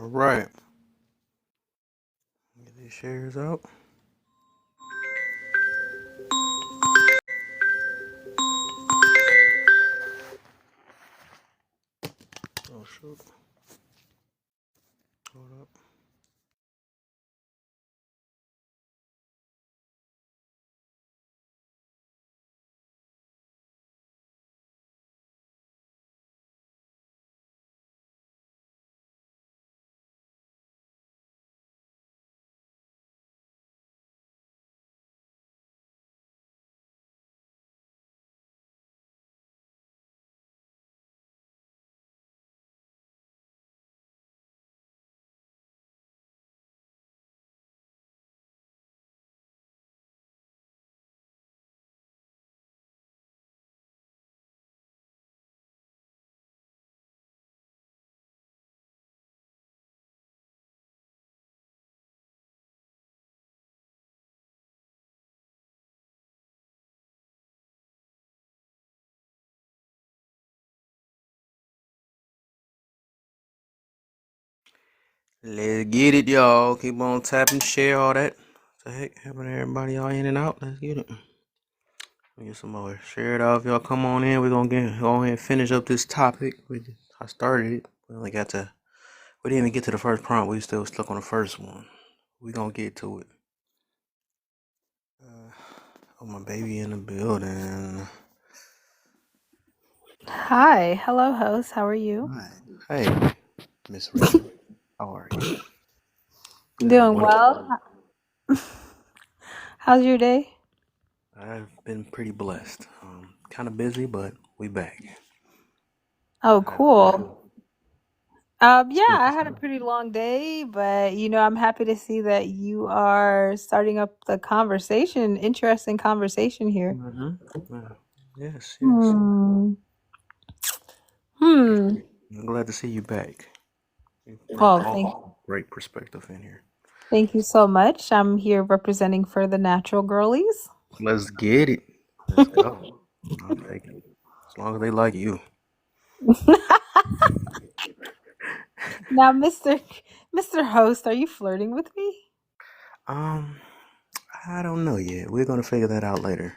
All right. Get these shares out. Oh, shoot. Hold up. Let's get it, y'all. Keep on tapping, share all that. What the heck happened to everybody all in and out? Let's get it. Let me get some more. Share it off, y'all. Come on in. We're gonna go ahead and finish up this topic. I started it. We didn't even get to the first prompt. We still stuck on the first one. We're gonna get to it. Oh, my baby in the building. Hi, hello host. How are you? Hi. Hey, Miss Rachel. How are you? Doing well. How's your day? I've been pretty blessed. Kind of busy, but we back. Oh, How about cool. you? Yeah, I had a pretty long day, but I'm happy to see that you are starting up the conversation, interesting conversation here. Yes, yes. Hmm. Hmm. I'm glad to see you back. You brought Well, all great perspective in here. thank you so much. I'm here representing for the natural girlies. Let's get it. Let's go. I'll take it. As long as they like you. Now, Mr. Host, are you flirting with me? Um, I don't know yet. We're gonna figure that out later.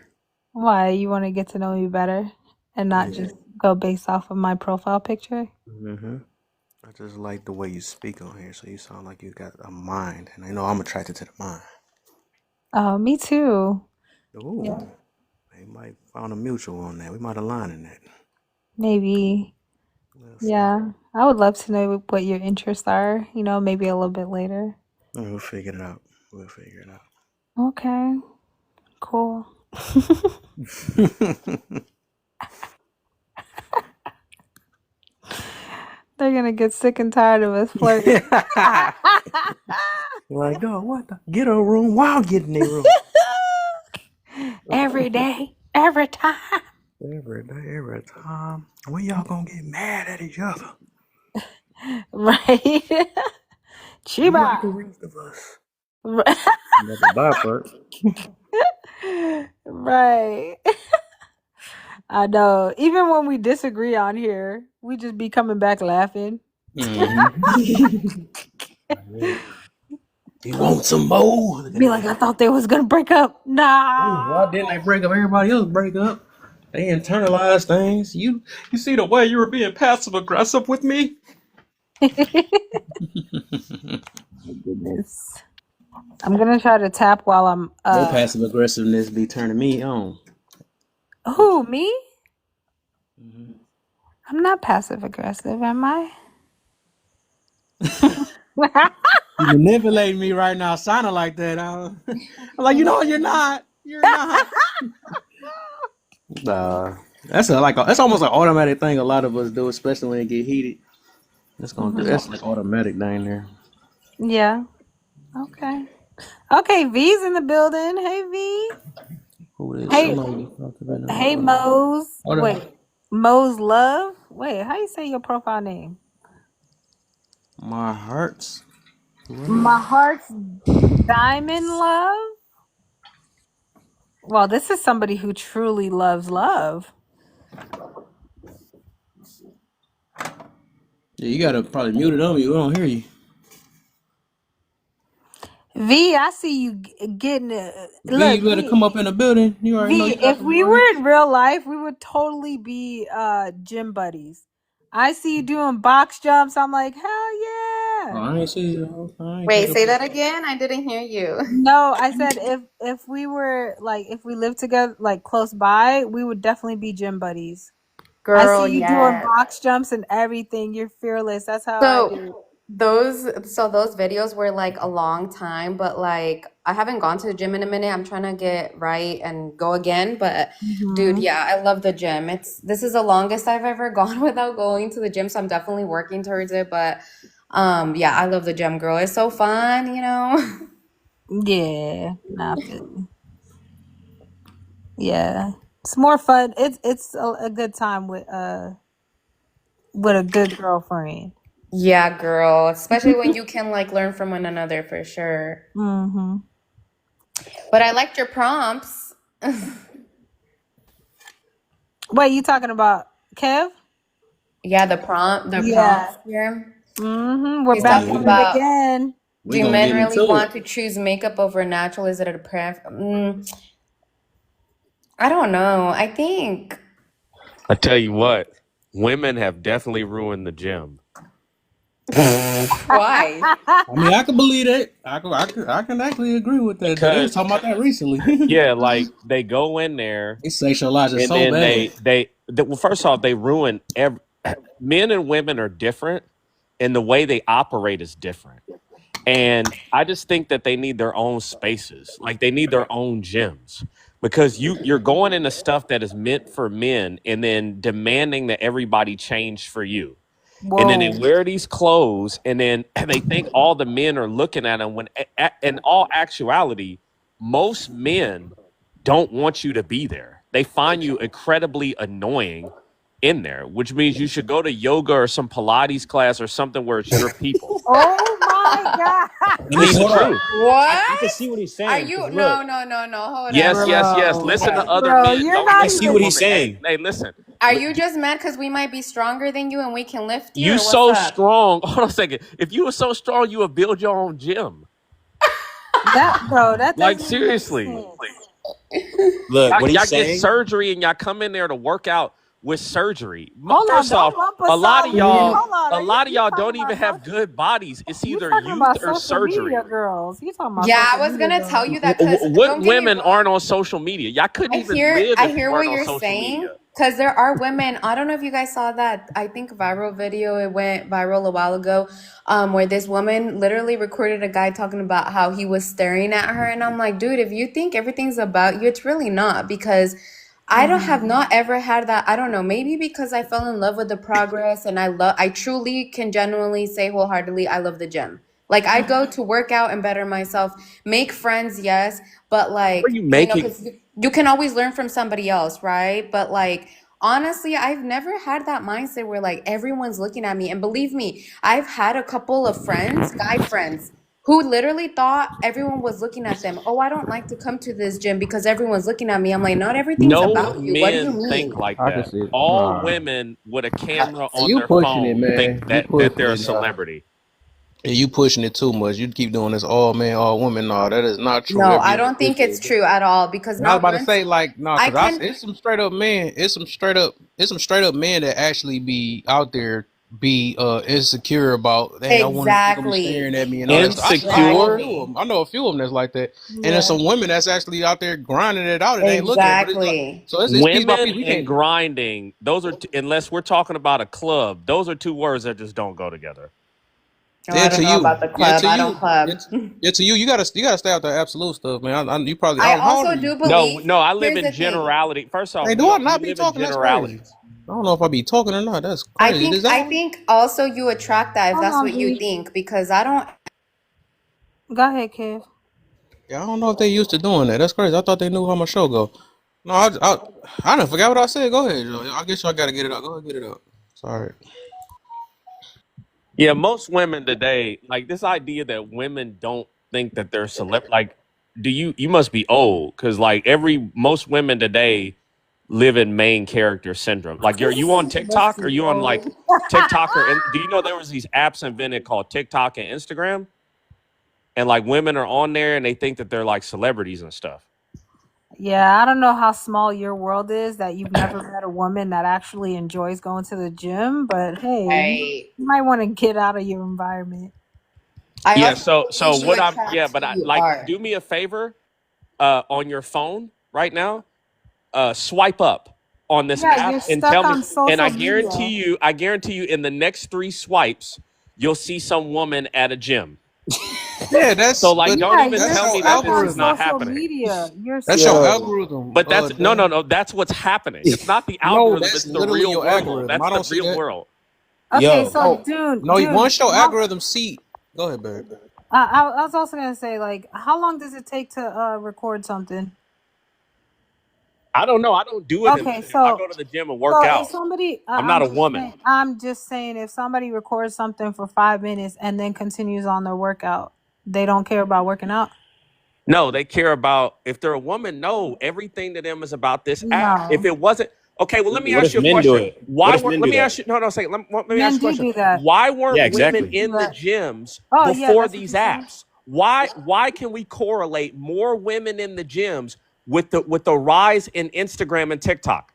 Why? You want to get to know me better and not Yeah. just go based off of my profile picture? Mm-hmm. I just like the way you speak on here, so you sound like you got a mind, and I know I'm attracted to the mind. Oh, me too. Ooh, Yeah. they might found a mutual on that. We might align in that. Maybe. We'll see. Yeah. I would love to know what your interests are, maybe a little bit later. We'll figure it out. We'll figure it Okay. Cool. out. They're gonna get sick and tired of us flirting. Like, dog, what the? Get a room while getting a room. Every day, every time. Every day, every time. When y'all gonna get mad at each other? Right? Be like Chiba. the rest of us. Right. That's the bye part. Right. I know. Even when we disagree on here, we just be coming back laughing. Mm-hmm. You want some more? Be like, I thought they was gonna break up. Why Nah. didn't they break up? Everybody else break up. They internalize things. You see the way you were being passive aggressive with me? Goodness. I'm gonna try to tap while I'm Your passive aggressiveness be turning me on. who, me? Mm-hmm. I'm not passive aggressive, am I? You manipulating me right now, sounding like that. I'm like, you're not. You're not. That's almost an automatic thing a lot of us do, especially when it get heated. That's like automatic down there. Yeah. Okay. Okay, V's in the building. Hey V. Who is Hey, somebody just talked about hey them? Mose. Hold on. Wait. Mose Love? Wait, how you say your profile name? My heart's My heart's Diamond Love? Well, this is somebody who truly loves love. Yeah, you gotta probably mute it on. You don't hear you. V, I see you getting V, look, you better come up in the building. You already know V, you got if the we mic. were in real life, we would totally be gym buddies. I see you doing box jumps. I'm like, hell Oh, yeah. I ain't see you. I ain't Wait, take say a that again. I didn't hear you. No, I said if we were like if we lived together like close by, we would definitely be gym buddies. I Girl, see you doing yes. box jumps and everything. You're fearless. That's how I do. So those videos were like a long time, but like I haven't gone to the gym in a minute. I'm trying to get right and go again, but dude, Mm-hmm. yeah, I love the gym. This is the longest I've ever gone without going to the gym, so I'm definitely working towards it, but yeah, I love the gym, girl. It's so fun, you know. Yeah, nothing. Yeah, it's more fun. It's a good time with a good girlfriend. Yeah, girl, especially when you can like learn from one another for sure. Mm-hmm. But I liked your prompts. Wait, you talking about Kev? Yeah, the Yeah. prompts here. Mm-hmm. We're He's Oh back talking at yeah, it about, again. we do gonna men get really into it. want to choose makeup over natural? Is it a I don't know. I think I tell you what, women have definitely ruined the gym. why? I mean, I can believe that. I can actually agree with that. They was Because talking about that recently. yeah, like they go in there They sexualize it and so then bad. well, first off, they ruin men and women are different and the way they operate is different. And I just think that they need their own spaces. Like they need their own gyms. Because you're going into stuff that is meant for men and then demanding that everybody change for you. And then they Whoa. wear these clothes and then they think all the men are looking at them when in all actuality most men don't want you to be there. They find you incredibly annoying in there, which means you should go to yoga or some Pilates class or something where it's your people. Oh my God. I mean, It's the hold on. truth. I can What? see what he's Are saying. you 'Cause no, look, no, no, no, hold up. Yes, yes, yes. Bro. Listen to Okay. other Bro, men. you're Don't not I listen see to what even he's women. Hey, saying. hey, listen. Are you just mad because we might be stronger than you and we can lift you, You or what's so up? strong. Hold on a second. If you were so strong, you would build your own gym. that Like doesn't even make seriously. sense. Look, what Y'all he's get saying. surgery and y'all come in there to work out with surgery. Hold on, First off, don't lump a us lot all of in it. y'all, Hold on. a lot of You y'all talking don't even about have good bodies. It's you either talking youth about or social surgery. media girls. You talking about Yeah, I social was media gonna tell girls. you that because What don't get me women aren't wrong. on social media? Y'all couldn't even live I if you hear what weren't on you're social saying media. because there are women. I don't know if you guys saw that. I think viral video. It went viral a while ago, where this woman literally recorded a guy talking about how he was staring at her, and I'm like, dude, if you think everything's about you, it's really not because I don't have Mm-hmm. not ever had that. I don't know, maybe because I fell in love with the progress and I truly can genuinely say wholeheartedly, I love the gym. Like I go to work out and better myself, make friends, yes, but What are like, you you know, making? because you can always learn from somebody else, right? But like, honestly, I've never had that mindset where like everyone's looking at me. And believe me, I've had a couple of friends, guy friends, who literally thought everyone was looking at them. Oh, I don't like to come to this gym because everyone's looking at me. I'm like, not everything's No about you. What do you men think mean? like I can that. see it. All Nah, women with a camera on you their pushing it, phone think man. You that pushing they're a it. Nah. celebrity. Yeah, you pushing it too much. You keep doing this all men, all women. No, that is not true. No, Every I young don't think pussy. it's true at all because And I was not about to once say, like, no, I cause can. it's some straight up men. It's some straight up men that actually be out there, be insecure about. Dang, I wonder if they're gonna be staring Exactly. at me and all that stuff. I know a Insecure? few of Exactly. them. I know a few of them that's like that. And there's Yeah. some women that's actually out there grinding it out and they ain't looking at. But it's like, Exactly. so it's piece by piece. Women We and can't. grinding, those are unless we're talking about a club, those are two words that just don't go together. Oh, Yeah, I don't to know you. about the Yeah, club. to I don't you. club. Yeah, to you. You gotta stay out there absolute stuff, man. You probably. I How old are also you? do No, believe, no, I live here's in the thing. generality. First off, Hey, do I we not be live in talking? That's crazy. generalities. I don't know if I be talking or not. That's I crazy. Is think that I on? think also you attract that if Hold that's on, what you V. think because I don't. Go ahead, Kev. Yeah, I don't know if they used to doing that. That's crazy. I thought they knew how my show go. No, I done forgot what I said. Go ahead, Joe. I guess y'all gotta get it out. Go ahead, get it out. Sorry. Yeah, most women today, like this idea that women don't think that they're like, do you must be old because like most women today live in main character syndrome. Like you on You must TikTok or be you on like old. TikTok or do you know there was these apps invented called TikTok and Instagram? and like women are on there and they think that they're like celebrities and stuff. Yeah, I don't know how small your world is that you've never met a woman that actually enjoys going to the gym, but hey, Right. you might want to get out of your environment. I Yeah. also So think you what I'm attract but who I you like are. do me a favor on your phone right now. Swipe up on this Yeah, app you're and stuck tell me. on And social media. I guarantee you, in the next 3 swipes, you'll see some woman at a gym. Yeah, So like, but don't Yeah, even that's you're tell your me that stuck this on is not algorithm. social happening. media. You're That's your stuck. algorithm. But that's Dan. no. That's what's happening. It's not the No, algorithm. that's It's the literally real your world. algorithm. That's I the don't see real that. world. Okay, Yo, so No, Dune, once your how, algorithm see. Go ahead, babe. I was also gonna say, like, how long does it take to record something? I don't know. I don't do it in the Okay, gym. I go to the gym and work so if out. somebody, I'm not a I'm woman. just saying, if somebody records something for 5 minutes and then continues on their workout, they don't care about working out. No, they care about if they're a woman. No, everything to them is about this app. If No, it wasn't okay, well, let me what ask if you a men do question. it? Why What if weren't? men Let do me ask that? you. No, no. Say. Let me ask you a men do question. do that. Why weren't Yeah, women exactly. in the But gyms oh yeah, before that's what these you're saying. apps? Why can we correlate more women in the gyms with the rise in Instagram and TikTok?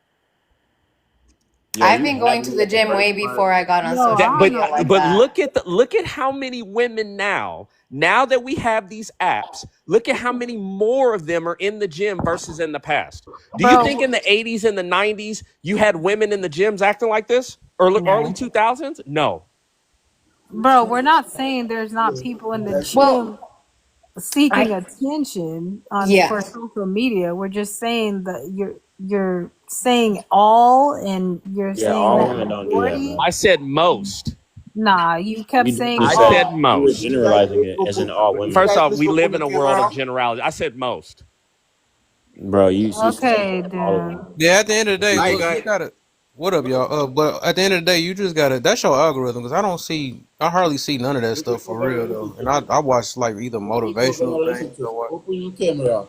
Yo, I've you been going to the aggravating, gym bro. way before I got on Yo, I social don't media know. like But that. look at how many women now that we have these apps, look at how many more of them are in the gym versus in the past. Do you think Bro, in the 80s and the 90s you had women in the gyms acting like this? Early no. 2000s? No. Bro, we're not saying there's not people in the Well, gym seeking I attention on yeah. for social media. We're just saying that you're saying all, and you're Yeah, saying all that women don't do that, majority. bro. I said most. Nah, you kept You saying definitely I said said all. you were most. generalizing it as in all women, First off, we live in a world of generality. I said most. bro. You Okay, said all of them. dude. Yeah, at the end of the day, Night, look, you guys. gotta. What up, y'all? But at the end of the day, you just gotta. That's your algorithm because I hardly see none of that stuff for real though. And I watch like either motivational things or what. Open your camera.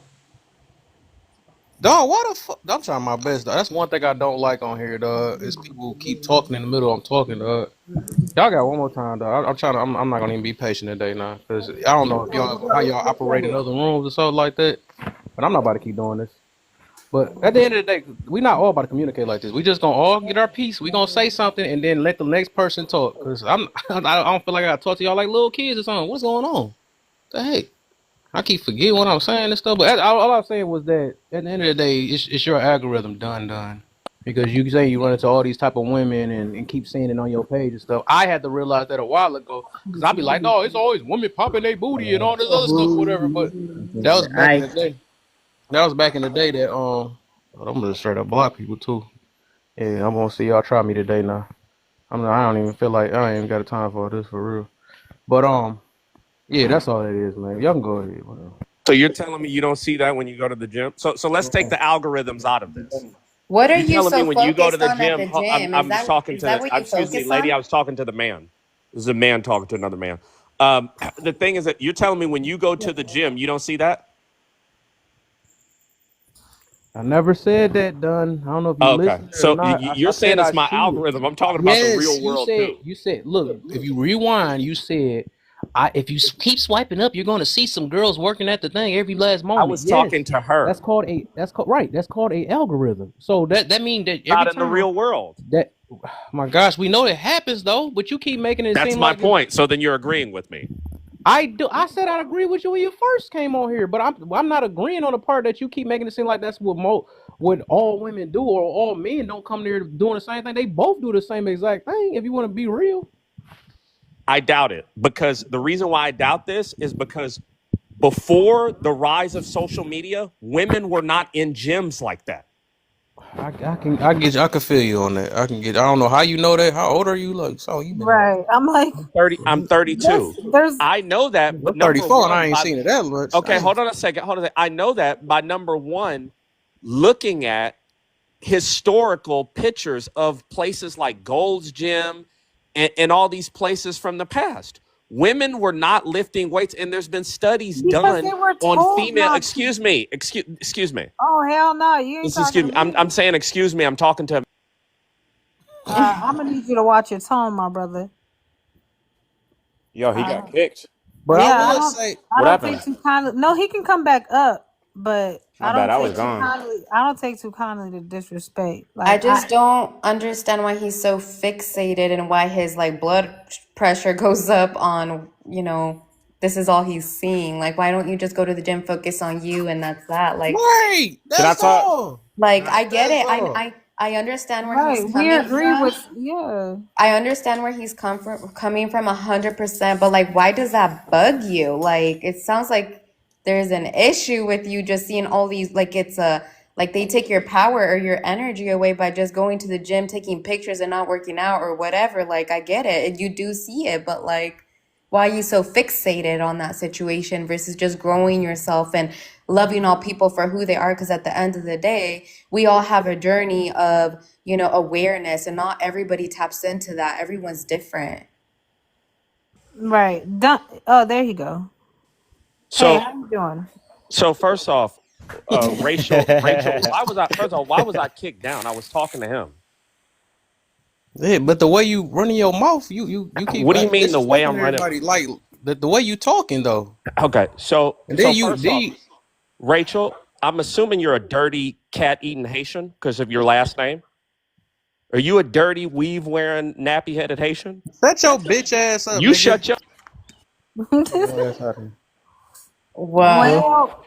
Dog, what the fuck? I'm trying my best, dog. That's one thing I don't like on here, dog. Is people who keep talking in the middle. I'm talking, dog. Y'all got one more time, dog. I'm trying to. I'm not gonna even be patient today now because I don't know if y'all how y'all operate in other rooms or something like that. But I'm not about to keep doing this. But at the end of the day, we not all about to communicate like this. We just gonna all get our piece. We gonna say something and then let the next person talk. Cause I don't feel like I gotta talk to y'all like little kids or something. What's going on? The heck? I keep forgetting what I'm saying and stuff. But all I'm saying was that at the end of the day, it's your algorithm done. Because you say you run into all these type of women and keep seeing it on your page and stuff. I had to realize that a while ago. Cause I'd be like, oh, it's always women popping their booty and all this other stuff, whatever. But that was back in the day. That was back in the day that I'm gonna straight up block people too. Yeah, I'm gonna see y'all try me today now. I don't even feel like I ain't even got a time for this for real. But yeah, that's all it is, man. Y'all can go ahead. Whatever. So you're telling me you don't see that when you go to the gym? So let's take the algorithms out of this. What are You you telling me so when you go to focused the on at gym? the gym? I'm just talking Is that to. what you Excuse me, focus lady. on? I was talking to the man. This is a man talking to another man. The thing is that you're telling me when you go to the gym, you don't see that? I never said that, Dunn. I don't know if you Okay. listened or So not. you're I saying said it's I my see it. algorithm. I'm talking about the Yes, real world too. you said, look, if you rewind, you said, if you keep swiping up, you're gonna see some girls working at the thing every last I moment. was Yes, talking to her. that's called a algorithm. So that means that every Not in the time real world. that, my gosh, we know it happens though, but you keep making it That's seem my like point. So then you're agreeing with me. I do. I said I'd agree with you when you first came on here, but I'm not agreeing on the part that you keep making it seem like that's what all women do or all men don't come there doing the same thing. They both do the same exact thing. If you want to be real, I doubt it, because the reason why I doubt this is because before the rise of social media, women were not in gyms like that. I can feel you on that. I don't know how you know that. How old are you? Like, so you been Right. I'm like, I'm 32. there's I know that, but I'm number 34 and I one, ain't seen it that much. okay, hold on a second. I know that by number one, looking at historical pictures of places like Gold's Gym and all these places from the past. Women were not lifting weights, and there's been studies because done they were on told female. not to. Excuse me. Oh hell no, you ain't talking to me. I'm saying excuse me. I'm talking to. I'm gonna need you to watch your tone, my brother. Yo, he got kicked. But I Yeah, will say, I What don't take happened? too kindly. No, he can come back up, but My I bad. don't I was take too gone. kindly. I don't take too kindly to disrespect. I Like just don't understand why he's so fixated and why his like blood pressure goes up on, this is all he's seeing. Like, why don't you just go to the gym, focus on you, and that's that? right. Can I That's talk? all. Like, Can I? I get That's it. all. I understand where he's right, we coming agree from. with yeah. I understand where he's coming from 100%, but like, why does that bug you? Like, it sounds like there's an issue with you just seeing all these, like, like they take your power or your energy away by just going to the gym, taking pictures and not working out or whatever. Like, I get it. And you do see it, but like, why are you so fixated on that situation versus just growing yourself and loving all people for who they are? Because at the end of the day, we all have a journey of, awareness, and not everybody taps into that. Everyone's different. Right. Done. Oh, there you go. Hey, So how you doing? so first off, Rachel, why was I first of all, why was I kicked down? I was talking to him. Yeah, but the way you running your mouth, you keep What do you mean the way disrespecting I'm running? everybody. Like the way you talking though. Okay, so And then you first off, Rachel, I'm assuming you're a dirty cat eating Haitian because of your last name. Are you a dirty weave wearing nappy headed Haitian? shut your bitch ass up, You nigga. shut your Whoa. Well,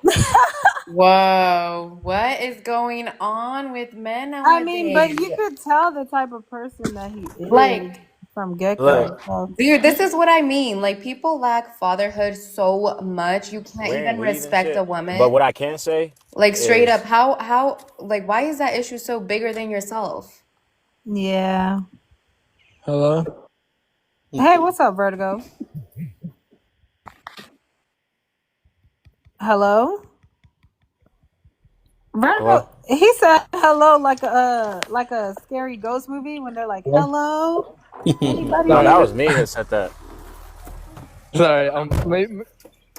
Whoa. What is going on with men I mean, but nowadays? you could tell the type of person that he is Like, from get-go. Look, So, dude, this is what I mean. Like, people lack fatherhood so much. You can't wearing even weave and respect a shit. woman. But what I can say Like, straight is, up, like, why is that issue so bigger than yourself? yeah. Hello? Hey, what's up, Vertigo? Hello? Vertigo. hello? He said hello like a scary ghost movie when they're like, Hello? hello? Anybody No, that there? was me that said that. Sorry, maybe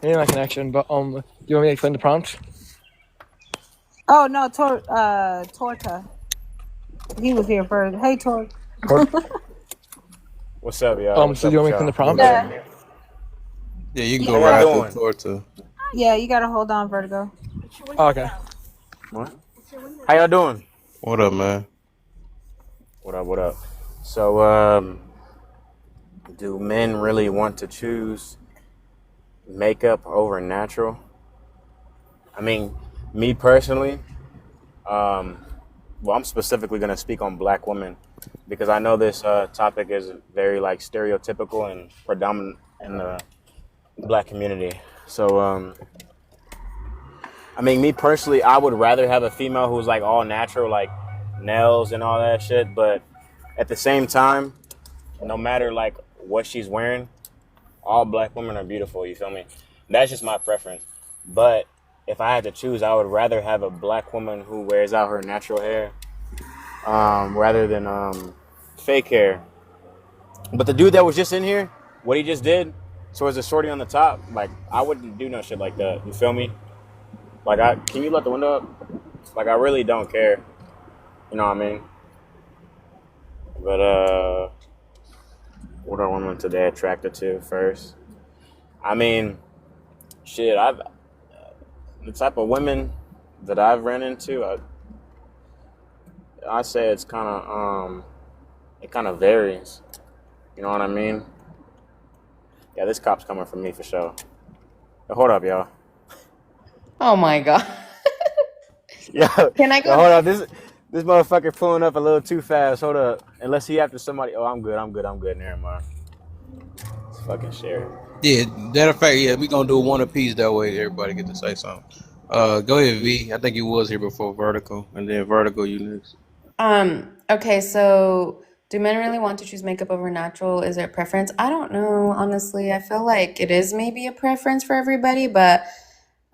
my connection, but do you want me to explain the prompt? Oh no, Torta. He was here first. Hey, Tor. What's up, y'all? What's So up do you with want me to explain the y'all? prompt? Yeah. Yeah, you can How go y'all right doing? through Torta. Yeah, you gotta hold on, Vertigo. Oh, okay. What? How y'all doing? What up, man? What up? What up? So, do men really want to choose makeup over natural? I mean, me personally, well, I'm specifically going to speak on black women because I know this topic is very like stereotypical and predominant in the black community. So, I mean, me personally, I would rather have a female who's like all natural, like nails and all that shit. But at the same time, no matter like what she's wearing, all black women are beautiful. You feel me? That's just my preference. But if I had to choose, I would rather have a black woman who wears out her natural hair, rather than fake hair. But the dude that was just in here, what he just did towards the shorty on the top, like I wouldn't do no shit like that. You feel me? Like, can you let the window up? Like, I really don't care. You know what I mean? But, what are women today attracted to first? I mean, shit, the type of women that I've ran into, I say it kind of varies. You know what I mean? Yeah, this cop's coming from me for sure. But hold up, y'all. Oh my God. Yo, Can I yo, go? hold up. This motherfucker pulling up a little too fast. Hold up. Unless he after somebody. Oh, I'm good. Never mind. It's fucking share. Yeah, that effect. Yeah, we gonna do one apiece that way. Everybody get to say something. Go ahead, V. I think you was here before Vertical, and then Vertical, you next. Okay, so do men really want to choose makeup over natural? Is there a preference? I don't know, honestly. I feel like it is maybe a preference for everybody, but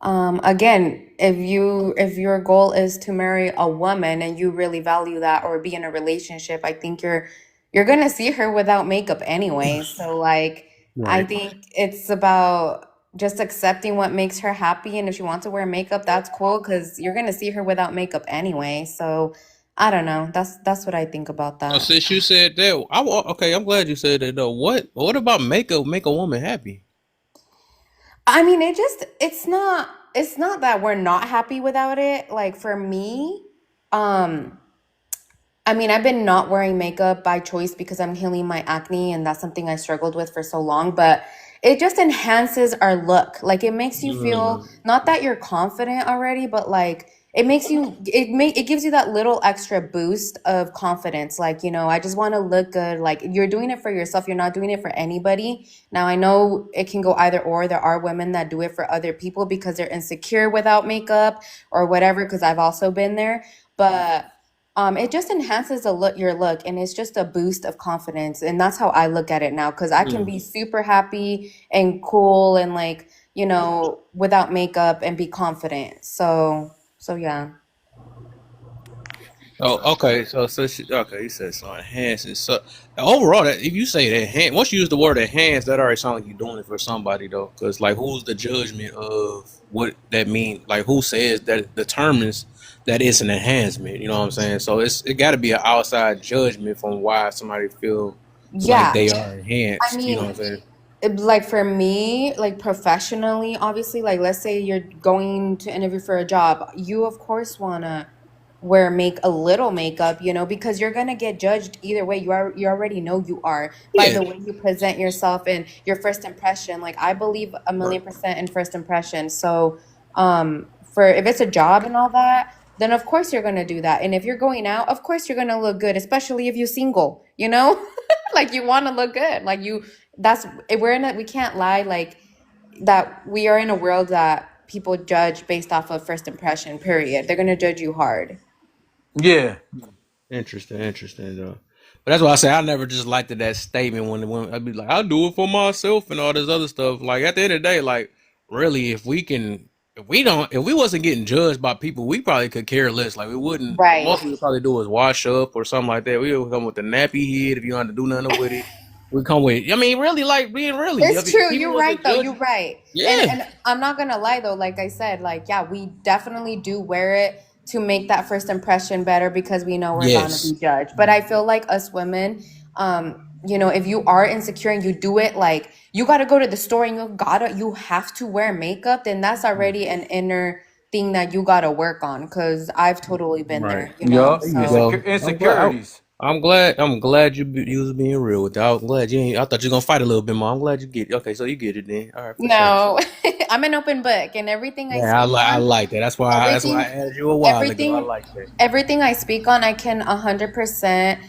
again, if your goal is to marry a woman and you really value that or be in a relationship, I think you're gonna see her without makeup anyway. So like I Right. think it's about just accepting what makes her happy, and if she wants to wear makeup, that's cool because you're gonna see her without makeup anyway. So I don't know. That's what I think about So that. since you said that, okay, I'm glad you said that though. What about makeup make a woman happy? I mean, it's not that we're not happy without it. Like for me, um I mean, I've been not wearing makeup by choice because I'm healing my acne, and that's something I struggled with for so long. But it just enhances our look. Like it makes you feel Mm. not that you're confident already, but like it gives you that little extra boost of confidence. Like, I just want to look good. Like you're doing it for yourself. You're not doing it for anybody. Now I know it can go either or. There are women that do it for other people because they're insecure without makeup or whatever, because I've also been there. But it just enhances your look, and it's just a boost of confidence, and that's how I look at it now. Because I can Mm. be super happy and cool and like without makeup and be confident. So yeah. Oh, okay. Okay, you said so enhances. So overall, that if you say that enhance, once you use the word enhance, that already sounds like you're doing it for somebody though. Because like, who's the judgment of what that mean? Like, who says that determines that it's an enhancement? You know what I'm saying? So it got to be an outside judgment from why somebody feels like Yeah. they are I enhanced. You know what mean, I'm saying? like for me, like professionally, obviously, like let's say you're going to interview for a job, you of course want to wear make a little makeup, because you're going to get judged either way. You already know you are by Yeah. the way you present yourself and your first impression. Like I believe a Right. million percent in first impression. So for if it's a job and all that, then of course you're going to do that. And if you're going out, of course you're going to look good, especially if you're single. Like you want to look good. Like you that's we can't lie, like that we are in a world that people judge based off of first impression, period. They're going to judge you hard. Yeah. Interesting, interesting though. But that's why I say I never just liked that statement when I'd be like, I do it for myself and all this other stuff. Like at the end of the day, like really, if we wasn't getting judged by people, we probably could care less. Like we wouldn't. Right. Most we would probably do is wash up or something like that. We would come with the nappy head if you don't have to do nothing with it. We come with. I mean, really, like being really. It's If true. people You're right wasn't though. You're judging. right. And Yeah. and I'm not gonna lie though, like I said, like yeah, we definitely do wear it to make that first impression better because we know we're gonna Yes. be judged. But I feel like us women, if you are insecure and you do it, like you gotta go to the store and you have to wear makeup, then that's already an inner thing that you gotta work on. Cause I've totally been Right. there. Yup. There you So go. Insecurities. I'm glad you was being real with that. I'm glad you ain't. I thought you were gonna fight a little bit more. I'm glad you get it. Okay, so you get it then. All right, for sure. no, I'm an open book and everything I Yeah, speak I on, like that. That's why I everything asked you a while ago. I everything like that. everything I speak on, I can 100%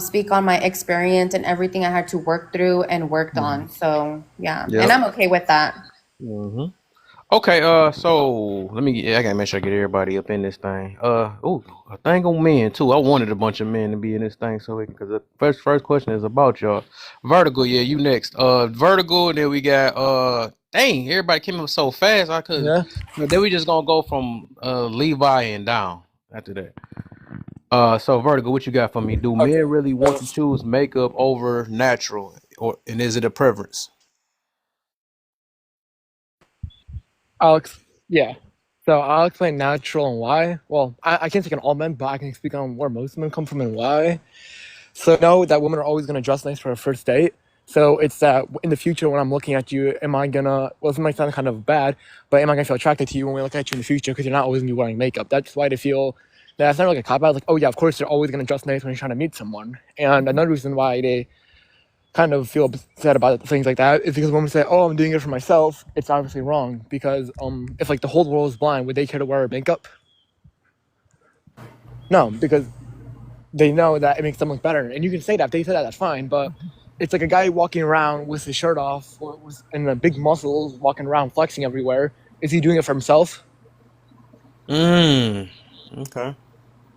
speak on my experience and everything I had to work through and worked on. So yeah, and Yep. I'm okay with that. hmm Okay. So I gotta make sure I get everybody up in this thing. Oh, a thing on men too. I wanted a bunch of men to be in this thing so because the first question is about y'all. Vertical. Yeah, you next. Vertical. And then we got Dang, everybody came up so fast. I could. Yeah. Then we just gonna go from Levi and down after that. So Vertigo, what you got for me? Do Okay. men really want to choose makeup over natural, and is it a preference? Alex. Yeah. So I'll explain natural and why. Well, I can't speak on all men, but I can speak on where most men come from and why. So know that women are always going to dress nice for a first date. So it's that in the future when I'm looking at you, am I gonna? Well, this might sound kind of bad, but am I gonna feel attracted to you when we look at you in the future because you're not always gonna be wearing makeup? That's why they feel that's not like a cop out. Like, oh yeah, of course they're always gonna dress nice when you're trying to meet someone. And another reason why they kind of feel upset about things like that is because when women say, "Oh, I'm doing it for myself," it's obviously wrong because if like the whole world is blind, would they care to wear makeup? No, because they know that it makes them look better. And you can say that. If they say that, that's fine. But it's like a guy walking around with his shirt off and the big muscles walking around flexing everywhere. Is he doing it for himself? Mm. Okay.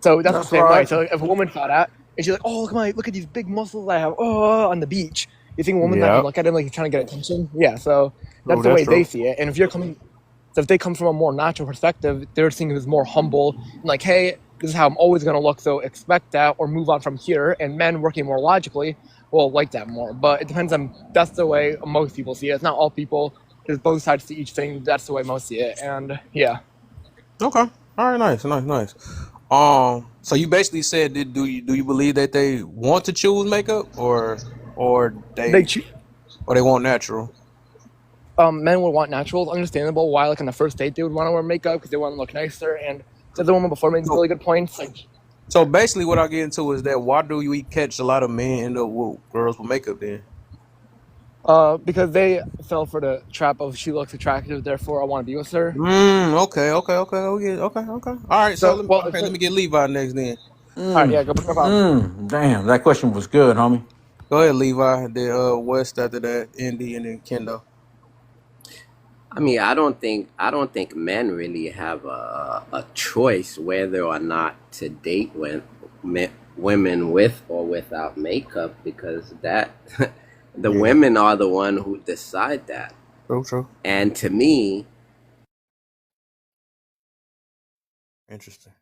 So that's the That's same way. right. So if a woman saw that and she's like, "Oh, look at these big muscles I have on the beach," you think a woman's not gonna Yep. look at him like he's trying to get attention? Yeah. So True. that's the That's way they true. see it. And if they come from a more natural perspective, they're seeing it as more humble and like, "Hey, this is how I'm always gonna look. So expect that or move on from here." And men working more logically will like that more. But it depends on. That's the way most people see it. It's not all people. There's both sides to each thing. That's the way most see it. And yeah. Okay. All right. Nice. So you basically said, do you believe that they want to choose makeup or They they want natural? men would want natural. It's understandable why, like on the first date, they would want to wear makeup because they want to look nicer. And the other woman before made So, really good points. Like, so basically, what I get into is that why do we catch a lot of men end up with girls with makeup then? because they fell for the trap of she looks attractive, therefore I want to be with her. Okay. All right, so So, well, let me get Levi next then. all right, yeah, go put no problem. Damn, that question was good, homie. Go ahead, Levi. Then West after that, Indy, and then Kendo. I mean, I don't think men really have a choice whether or not to date women with or without makeup, because that the Yeah, women are the one who decide that. true. And to me, Interesting.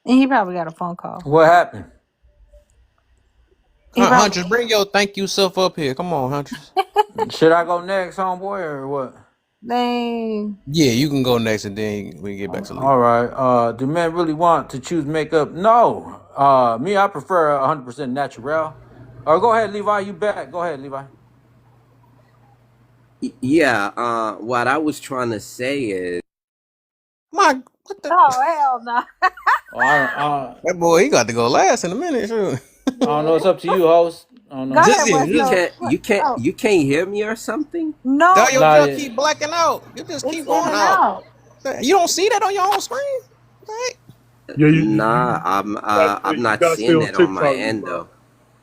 And he probably got a phone call. What happened? He probably Huntress, bring your thank you self up here. Come on, Huntress. Should I go next, homeboy, or what? dang. Yeah, you can go next, and then we can get back to Levi. All right. Do men really want to choose makeup? No. Me, I prefer 100% natural. Or go ahead, Levi. You back? Go ahead, Levi. yeah, what I was trying to say is, My, what the? Oh hell no. Oh, That boy, he got to go last in a minute. Sure. I don't know. It's up to you, host. I don't Go know. Just ahead, yeah, West. you just No. can't, you can't, Oh you can't hear me or something. no, Dog, your Nah, junk yeah. keep blacking out. You just it's keep in going and out. out. You don't see that on your own screen? Right? Yeah, Nah, I'm not gotta seeing stay on that on my TikTok, end bro. though.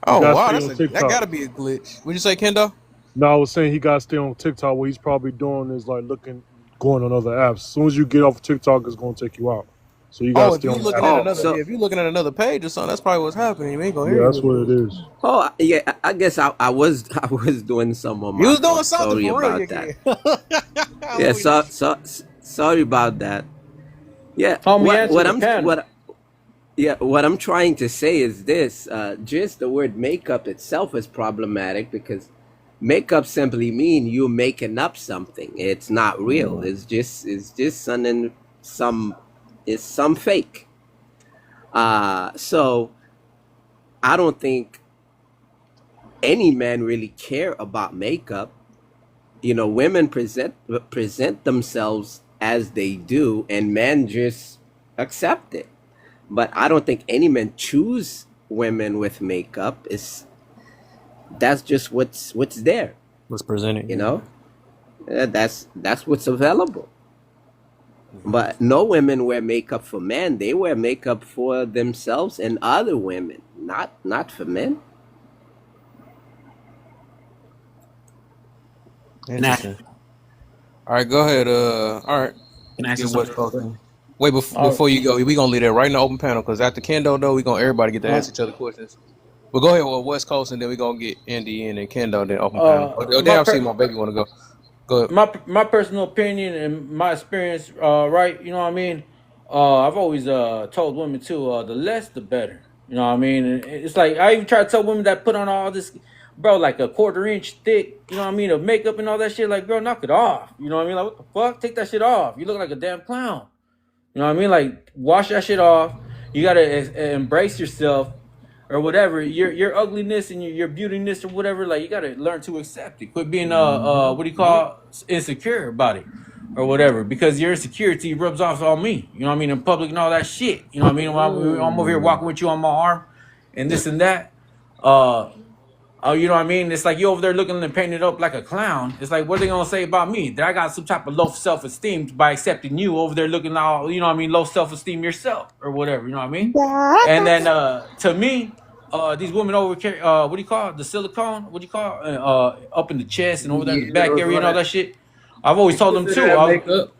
Oh Gotta wow, stay on that TikTok. gotta be a glitch. Would you say, Kendo? No, I was saying he gotta stay on TikTok. What he's probably doing is like going on other apps. As soon as you get off TikTok, it's gonna take you out. So you gotta Oh, if stay you on the looking app. at Oh, another, so if you looking at another page or something, that's probably what's happening. You ain't gonna hear Yeah, you. that's what it is. Oh yeah, I guess I was I was doing some on You my was doing phone. something Sorry for real, about you that. can. Yeah, sorry about that. Yeah, Homie, answer what the I'm panel. what I'm trying to say is this: just the word makeup itself is problematic because makeup simply mean you're making up something. It's not real. It's just some fake. So I don't think any man really care about makeup. Women present themselves as they do, and men just accept it. But I don't think any men choose women with makeup. That's just what's there. What's presented? You know, that's what's available. But no women wear makeup for men. They wear makeup for themselves and other women, not for men. Can I, Interesting. All right, go ahead. All right, can I let's ask you get West something? Coast. Wait, All before you go, we gonna leave that right in the open panel because after Kendo though, we gonna everybody get to right. answer each other questions. But go ahead with West Coast, and then we gonna get Indy in and Kendo, then open panel. Oh, My damn, see per- my baby wanna go. Go ahead. my personal opinion and my experience, right? You know what I mean. I've always told women too, the less the better. You know what I mean. And it's like I even try to tell women that put on all this, bro, like a quarter-inch thick. You know what I mean, of makeup and all that shit. Like, bro, knock it off. You know what I mean? Like, what the fuck? Take that shit off. You look like a damn clown. You know what I mean? Like, wash that shit off. You gotta embrace yourself, or whatever. Your ugliness and your beautiness or whatever. Like, you gotta learn to accept it. Quit being what do you call insecure about it, or whatever. Because your insecurity rubs off on me. You know what I mean? In public and all that shit. You know what I mean? When I'm over here walking with you on my arm, and this and that. Oh, you know what I mean? It's like you over there looking and painted up like a clown. It's like, what are they gonna say about me? That I got some type of low self-esteem by accepting you over there looking all, you know what I mean, low self-esteem yourself or whatever, you know what I mean? And then to me, these women over here, what do you call it? The silicone? What do you call it? Up in the chest and over there in the Yeah, back those area and are all that shit. I've always told them consider too. that makeup.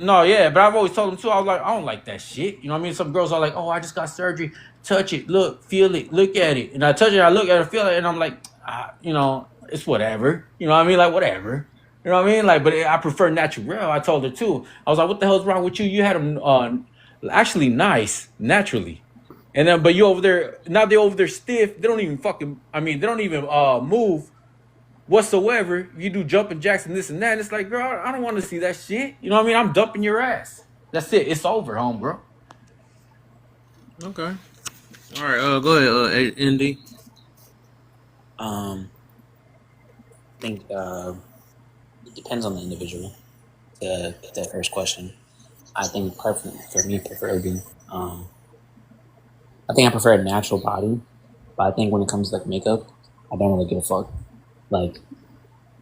No, yeah, but I've always told them too. I was like, I don't like that shit. You know what I mean? Some girls are like, oh, I just got surgery. Touch it, look, feel it, look at it. And I touch it, I look at it, feel it, and I'm like, it's whatever. You know what I mean? Like, whatever. You know what I mean? Like, but I prefer natural. I told her too. I was like, what the hell's wrong with you? You had them actually nice, naturally. And then, but you over there, now they over there stiff. They don't even they don't even move whatsoever. You do jumping jacks and this and that. And it's like, girl, I don't want to see that shit. You know what I mean? I'm dumping your ass. That's it. It's over, home, bro. Okay. All right. Go ahead. Indy. I think It depends on the individual. To that first question, I think preferably, I think I prefer a natural body, but I think when it comes to like makeup, I don't really give a fuck. Like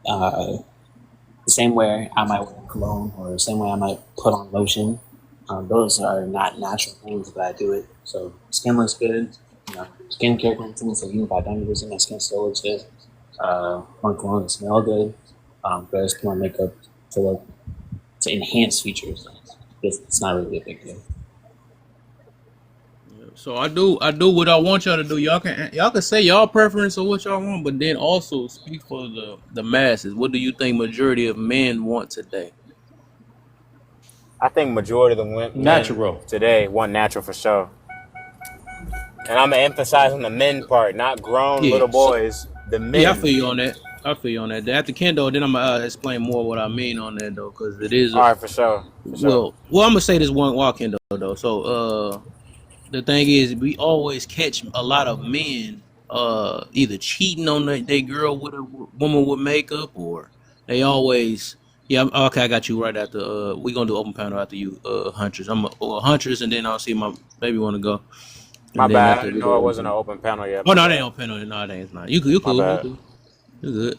the same way I might wear cologne or the same way I might put on lotion. Those are not natural things, but I do it. So skin looks good. Skincare routine. So even if I don't use it, my skin still looks good. My cologne smell good. But I just put on makeup to enhance features. It's not really a big deal. So I do what I want y'all to do. Y'all can say y'all preference or what y'all want, but then also speak for the masses. What do you think majority of men want today? I think majority of the men Natural. today want natural for sure. And I'm gonna emphasize on the men part, not grown Yeah. little boys. The men. Yeah, I feel you on that. After Kendo, then I'm gonna explain more what I mean on that though, because it is All right, for sure. well, I'm gonna say this one while Kendo though. So the thing is, we always catch a lot of men either cheating on their girl with a woman with makeup, or they always okay. I got you right after. We gonna do open panel after you, Huntress. I'm Huntress, and then I'll see my baby want to go. My And then bad. I after didn't we know go it open wasn't an panel. open panel yet. Oh My no, it bad. ain't open panel. No, it ain't. It's not. You My cool. bad. You good.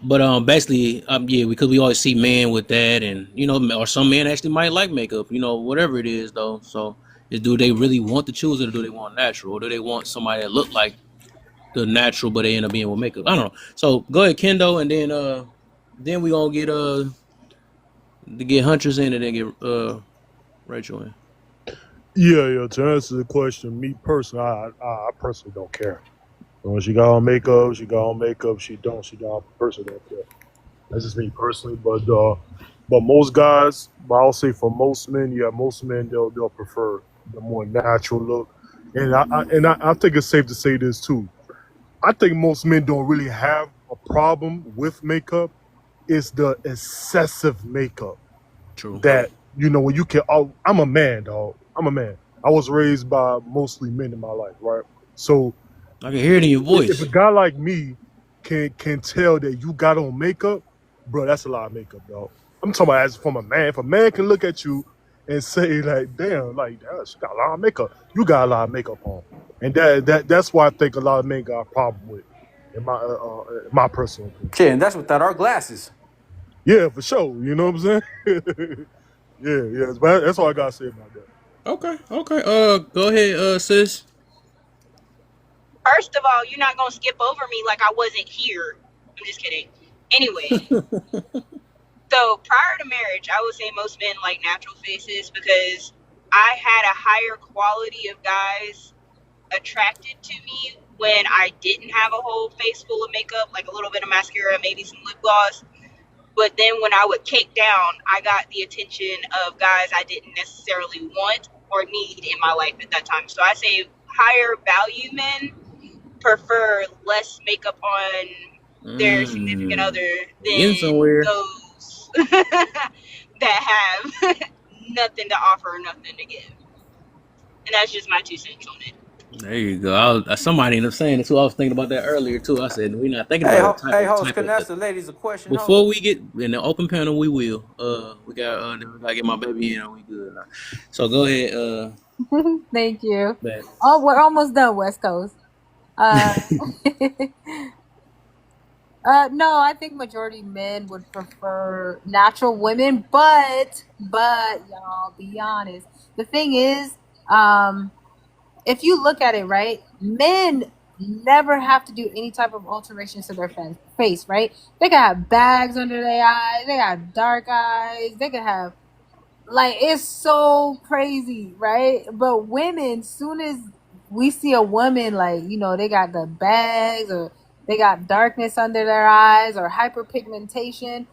But basically, yeah, because we always see men with that, and or some men actually might like makeup, whatever it is though. So, do they really want to choose it, or do they want natural, or do they want somebody that look like the natural, but they end up being with makeup? I don't know. So go ahead, Kendo, and then we gonna get Huntress in, and then get Rachel in. Yeah. To answer the question, me personally, I personally don't care. When she got on makeup, she got on makeup. She don't. I personally don't care. That's just me personally. But most guys, but I'll say for most men, most men they'll prefer the more natural look. And I think it's safe to say this too. I think most men don't really have a problem with makeup. It's the excessive makeup True. that when you can. Oh, I'm a man, dog. I'm a man. I was raised by mostly men in my life, right? So I can hear it in your voice. if a guy like me can tell that you got on makeup, bro, that's a lot of makeup, dog. I'm talking about as from a man. If a man can look at you and say like, damn, she got a lot of makeup. You got a lot of makeup on, and that's why I think a lot of men got a problem with, in my personal opinion. Yeah, and that's without our glasses. Yeah, for sure. You know what I'm saying? yeah. But that's all I gotta say about that. Okay. Go ahead, sis. First of all, you're not gonna skip over me like I wasn't here. I'm just kidding. Anyway, so prior to marriage, I would say most men like natural faces because I had a higher quality of guys attracted to me when I didn't have a whole face full of makeup, like a little bit of mascara, maybe some lip gloss. But then when I would cake down, I got the attention of guys I didn't necessarily want or need in my life at that time. So I say higher value men prefer less makeup on their significant other than those that have nothing to offer or nothing to give. And that's just my 2 cents on it. There you go. Somebody ended up saying it too. I was thinking about that earlier too. I said we're not thinking about the Hey, type host, can I ask the ladies a question? before we get in the open panel. We will. We gotta get my baby in. And we good now. So go ahead. Thank you. Back. Oh, we're almost done, West Coast. No, I think majority men would prefer natural women, but y'all be honest. The thing is, if you look at it, right, men never have to do any type of alterations to their face, right? They can have bags under their eyes, they have dark eyes, they can have it's so crazy, right? But women, soon as we see a woman they got the bags or they got darkness under their eyes or hyperpigmentation,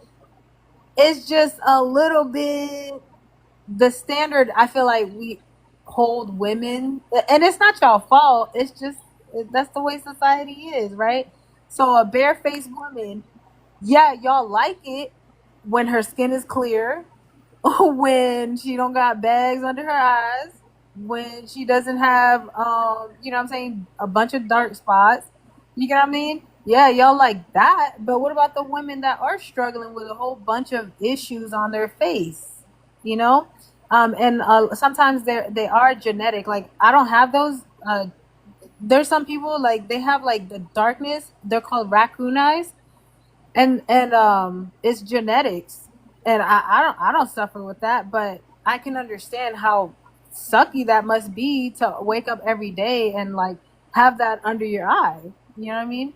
it's just a little bit the standard. I feel like we hold women, and it's not y'all fault, it's just that's the way society is, right? So a barefaced woman, yeah, y'all like it when her skin is clear, when she don't got bags under her eyes, when she doesn't have you know what I'm saying, a bunch of dark spots. You get what I mean? Yeah, y'all like that. But what about the women that are struggling with a whole bunch of issues on their face? You know, and sometimes they are genetic. Like I don't have those. There's some people like they have like the darkness. They're called raccoon eyes, and it's genetics. And I don't suffer with that, but I can understand how sucky that must be to wake up every day and like have that under your eye. You know what I mean?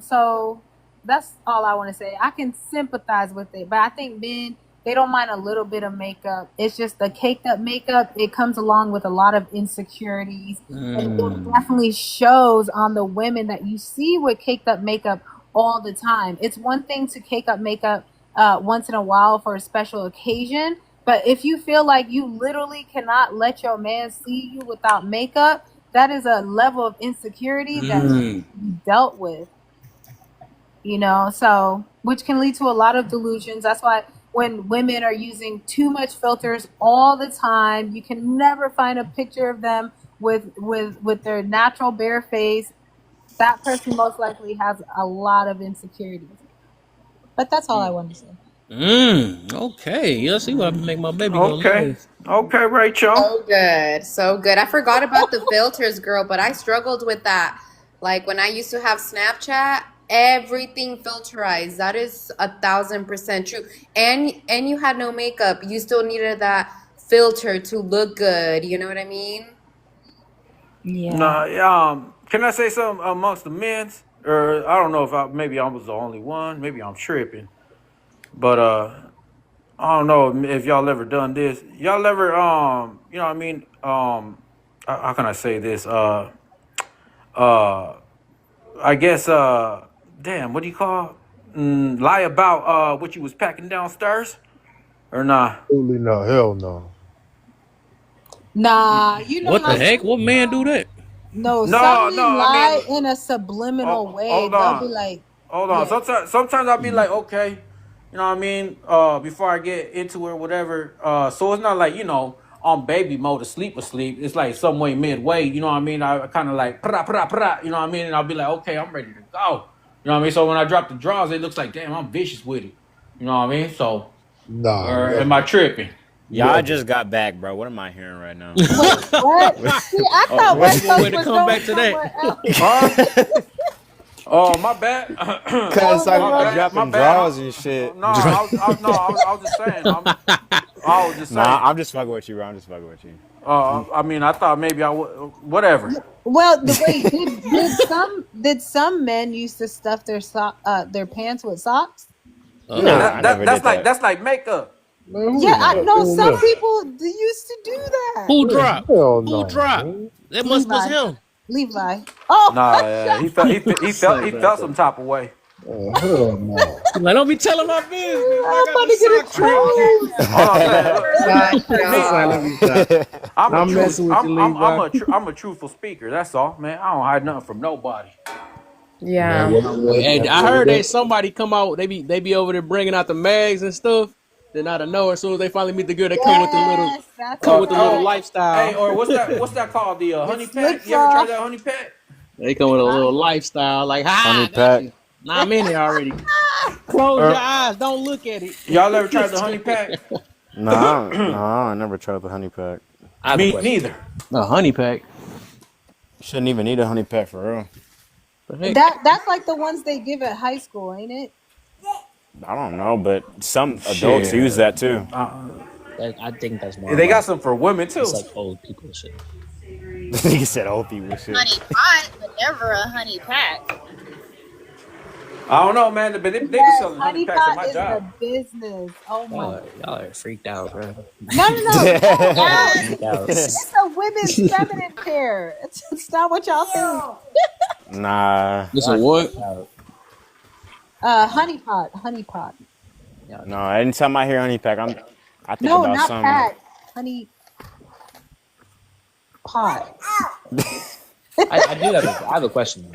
So that's all I want to say. I can sympathize with it, but I think men, they don't mind a little bit of makeup. It's just the caked up makeup. It comes along with a lot of insecurities, and it definitely shows on the women that you see with caked up makeup all the time. It's one thing to cake up makeup once in a while for a special occasion, but if you feel like you literally cannot let your man see you without makeup, that is a level of insecurity that needs to be dealt with, you know, so which can lead to a lot of delusions. That's why when women are using too much filters all the time, you can never find a picture of them with their natural bare face. That person most likely has a lot of insecurities. But that's all I want to say. Okay. You'll see what I make my baby go Okay. live. Okay, Rachel. So good. So good. I forgot about the filters, girl, but I struggled with that. Like when I used to have Snapchat, everything filterized. That is 1,000% true. And you had no makeup. You still needed that filter to look good. You know what I mean? Yeah. Nah, can I say something amongst the men's? Or I don't know if maybe I was the only one. Maybe I'm tripping. But I don't know if y'all ever done this. Y'all ever you know what I mean? How can I say this? I guess damn, what do you call? Lie about what you was packing downstairs? Or nah? Absolutely no. Hell no. Nah, you know What how the heck? What man do that? no, No, some men no, I lie mean in a subliminal way. hold They'll be on. like, Hold on. yeah, Sometimes I'll be like, okay, you know what I mean? Before I get into it or whatever. So it's not like, you know, on baby mode asleep. It's like some way midway, you know what I mean? I kind of like pra pra pra, you know what I mean? And I'll be like, okay, I'm ready to go. You know what I mean? So when I drop the draws, it looks like, damn, I'm vicious with it. You know what I mean? So Nah, or am never. I tripping? Yeah, I Never. just got back, bro. What am I hearing right now? wait, what? See, I Oh, thought what? West One way Coast to was come going back to that. somewhere else. Huh? Oh, my bad. Cause talking Oh My about no, bad. My dropping bad. draws and shit. No, I was just saying. I was just Nah, saying. I'm just fucking with you, bro. I'm just fucking with you. I mean, I thought maybe I would. Whatever. well, the wait, did some men used to stuff their pants with socks? Yeah, Nah, Oh. I never did that. that's like makeup. Man, who Yeah, the I fuck know doing some that? people used to do that. Who Man, dropped? hell Who no, dropped? man. That was Levi. him. Levi. Oh, Nah, he felt Sorry he about felt that. some type of way. Hell no. He's like, don't be telling my business. I I'm got about the to get socks ripped. exposed. All I'm saying, My Sorry, let God. me stop. I'm a I'm truth. messing with you, Levi. I'm a truthful speaker. That's all, man. I don't hide nothing from nobody. Man, Yeah. Hey, I heard that somebody come out. They be over there bringing out the mags and stuff. Then out of nowhere, as soon as they finally meet the girl, they come with the little Yes, that's a Hey, lifestyle. or what's that called? The It honey pack? slips You ever tried off. that honey pack? They come with a little lifestyle, like, Honey hi, I got pack. you. Nah, I'm in here already. Close your eyes, don't look at it. Y'all ever tried the honey pack? Nah, I never tried the honey pack. Me neither. A honey pack. Shouldn't even need a honey pack for real. That's like the ones they give at high school, ain't it? I don't know, but some adults use that too. I think that's more. They got some for women too. It's like old people shit. He said old people shit. Honey pot, but never a honey pack. I don't know, man, but they be Yes, selling honey honey packs at pot my is job. the business. Oh my! Y'all are freaked out, bro. No, yes. Freaked out. It's a women's feminine care. It's not what y'all think. Nah. This a what? Honey pot. No, anytime I hear honey pack, I think No, about not something. pack. Honey pot. I do have I have a question.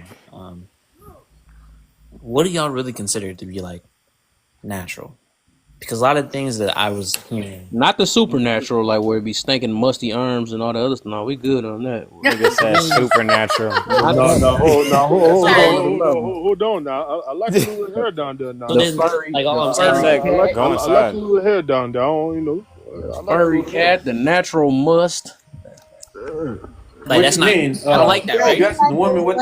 What do y'all really consider to be like natural? because a lot of things that I was hearing. Not the supernatural, like where it be stinking musty arms and all the other stuff. No, we good on that. Nigga said supernatural. Hold on now. I like a little hair down there now. So then, like all I'm saying, I like a little hair down there. You know, furry cat, the natural must. Like that's not. I don't like that. Right? The woman with.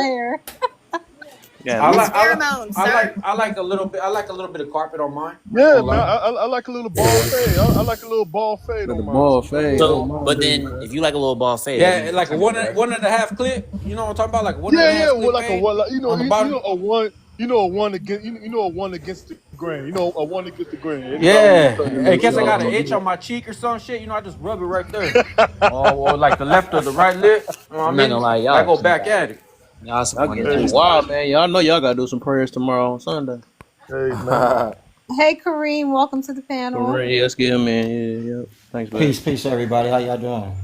Yeah, I like a little bit. I like a little bit of carpet on mine. Yeah, man. I like a little ball fade. I like a little ball fade on mine. Ball fade. So, but then if you like a little ball fade, yeah, like a 1.5 clip. You know what I'm talking about? Like a 1.5 clip. Well, like fade a one. You know, on the bottom. a one. You know, a one against the grain. You know, a one against the grain. Yeah. In case I got an itch on my cheek or some shit, you know, I just rub it right there. Or like the left or the right lip. You know what I mean? Lie, I go back at it. Y'all wow, man. Y'all know y'all gotta do some prayers tomorrow on Sunday. Hey, man. Hey, Kareem, welcome to the panel. Kareem, let's get him in. Yeah. Thanks, man. Peace, everybody. How y'all doing?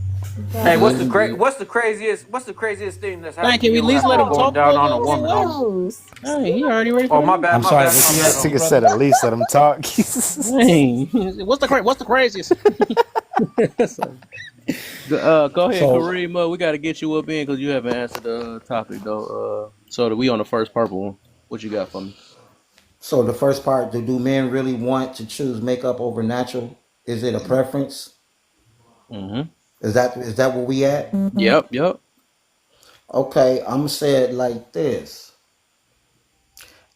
Hey, what's the craziest thing that's happened? Hey, can we at least let him talk down on a woman? Hey, he already ready for Oh, my bad. I'm sorry. This nigga said at least let him talk. Hey, what's the craziest? Go ahead, Kareem. We got to get you up in because you haven't answered the topic though. So that we on the first purple one. What you got for me? So the first part: do men really want to choose makeup over natural? Is it a preference? Mm-hmm. Is that where we at? Yep. Okay, I'm gonna say it like this,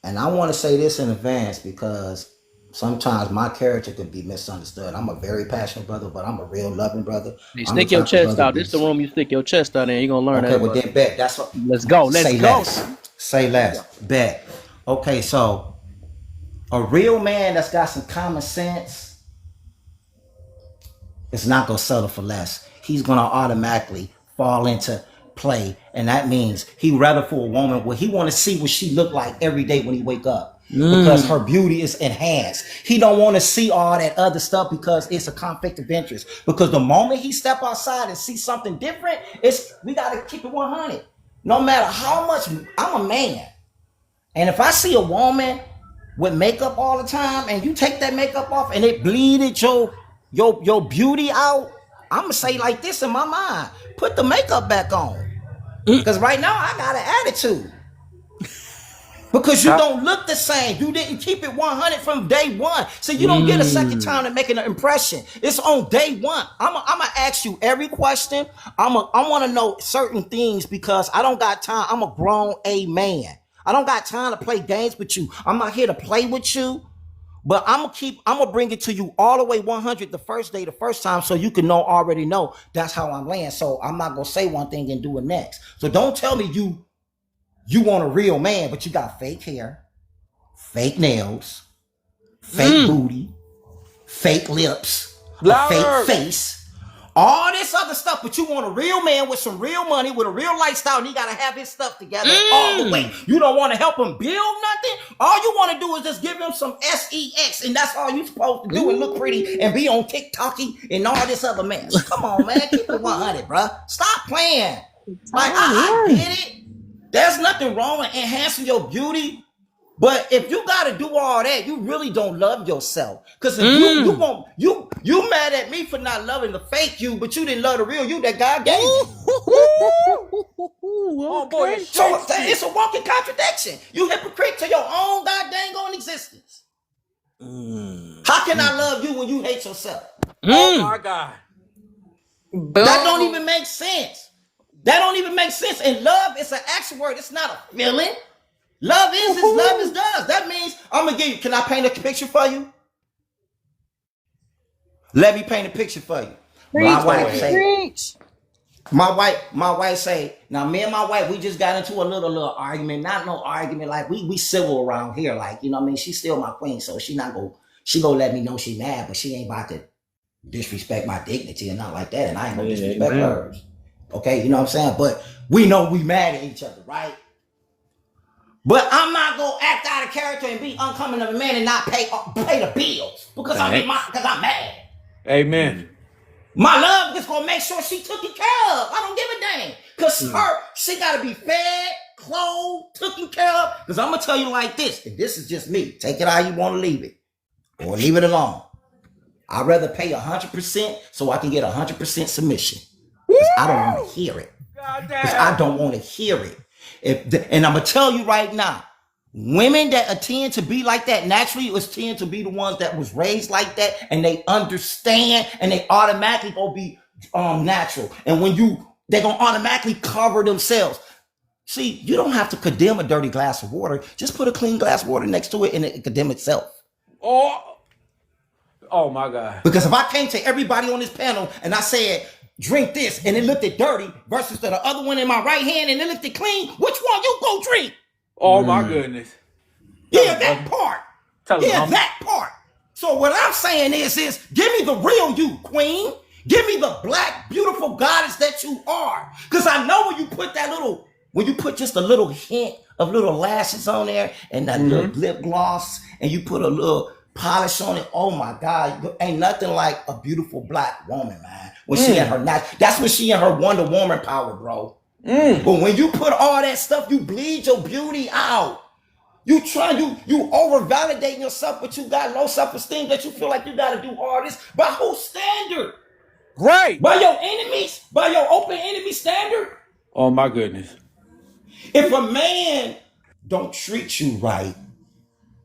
and I want to say this in advance because sometimes my character can be misunderstood. I'm a very passionate brother, but I'm a real loving brother. Hey, stick your chest out. This is the room you stick your chest out in. You're gonna learn that. Okay, well then bet. That's what. Let's go. Say less. Bet. Okay, so a real man that's got some common sense is not gonna settle for less. He's gonna automatically fall into play, and that means he rather for a woman where he want to see what she look like every day when he wake up. Because her beauty is enhanced. He don't want to see all that other stuff because it's a conflict of interest. Because the moment he step outside and see something different, we got to keep it 100. No matter how much, I'm a man. And if I see a woman with makeup all the time and you take that makeup off and it bleeded your beauty out, I'm going to say like this in my mind, put the makeup back on. Because right now I got an attitude. Because you don't look the same. You didn't keep it 100 from day one. So you don't get a second time to make an impression. It's on day one. I'm going to ask you every question. I want to know certain things because I don't got time. I'm a grown man. I don't got time to play games with you. I'm not here to play with you. But I'm going to bring it to you all the way 100 the first day, the first time, so you can already know that's how I'm laying. So I'm not going to say one thing and do it next. So don't tell me you want a real man, but you got fake hair, fake nails, fake booty, fake lips, a fake face, all this other stuff, but you want a real man with some real money, with a real lifestyle, and he got to have his stuff together all the way. You don't want to help him build nothing. All you want to do is just give him some sex, and that's all you supposed to do and look pretty and be on TikTok and all this other mess. Come on, man. Keep it 100, bro. Stop playing. Like, I get it. There's nothing wrong with enhancing your beauty, but if you got to do all that, you really don't love yourself. Because if you mad at me for not loving the fake you, but you didn't love the real you that God gave you. Oh boy, so it's a walking contradiction. You hypocrite to your own goddamn existence. How can I love you when you hate yourself? Oh my God. That don't even make sense. That don't even make sense. And love is an action word. It's not a feeling. Love is as love is does. That means I'm gonna give you. Can I paint a picture for you? Let me paint a picture for you. My wife say, now me and my wife, we just got into a little argument. Not no argument, like we civil around here. Like, you know what I mean? She's still my queen, so she gonna let me know she mad, but she ain't about to disrespect my dignity and not like that. And I ain't gonna disrespect hers. Okay, you know what I'm saying? But we know we mad at each other, right? But I'm not gonna act out of character and be uncommon of a man and not pay the bills because I'm mad. Amen. My love is gonna make sure she taken care of. I don't give a damn. Because she gotta be fed, clothed, taken care of. Because I'm gonna tell you like this, and this is just me. Take it how you want to leave it. or leave it alone. I'd rather pay 100% so I can get 100% submission. Because I don't want to hear it. Because I don't want to hear it. And I'm going to tell you right now, women that tend to be like that naturally tend to be the ones that was raised like that, and they understand, and they automatically gonna be natural. And when they're gonna automatically cover themselves. See, you don't have to condemn a dirty glass of water. Just put a clean glass of water next to it and it condemn itself. Oh my God. Because if I came to everybody on this panel and I said, drink this, and it looked at dirty versus the other one in my right hand and it looked at clean, which one you go drink? Oh my goodness. Yeah, that part. Yeah, that part. So what I'm saying is give me the real you, queen. Give me the black, beautiful goddess that you are. Because I know when you put just a little hint of little lashes on there and that little lip gloss and you put a little polish on it, oh my God, ain't nothing like a beautiful black woman, man. When she in her that's when she in her Wonder Woman power, bro. But when you put all that stuff, you bleed your beauty out. You over validating yourself, but you got low self-esteem that you feel like you got to do all this. By whose standard? Right. By your enemies? By your open enemy standard? Oh my goodness. If a man don't treat you right,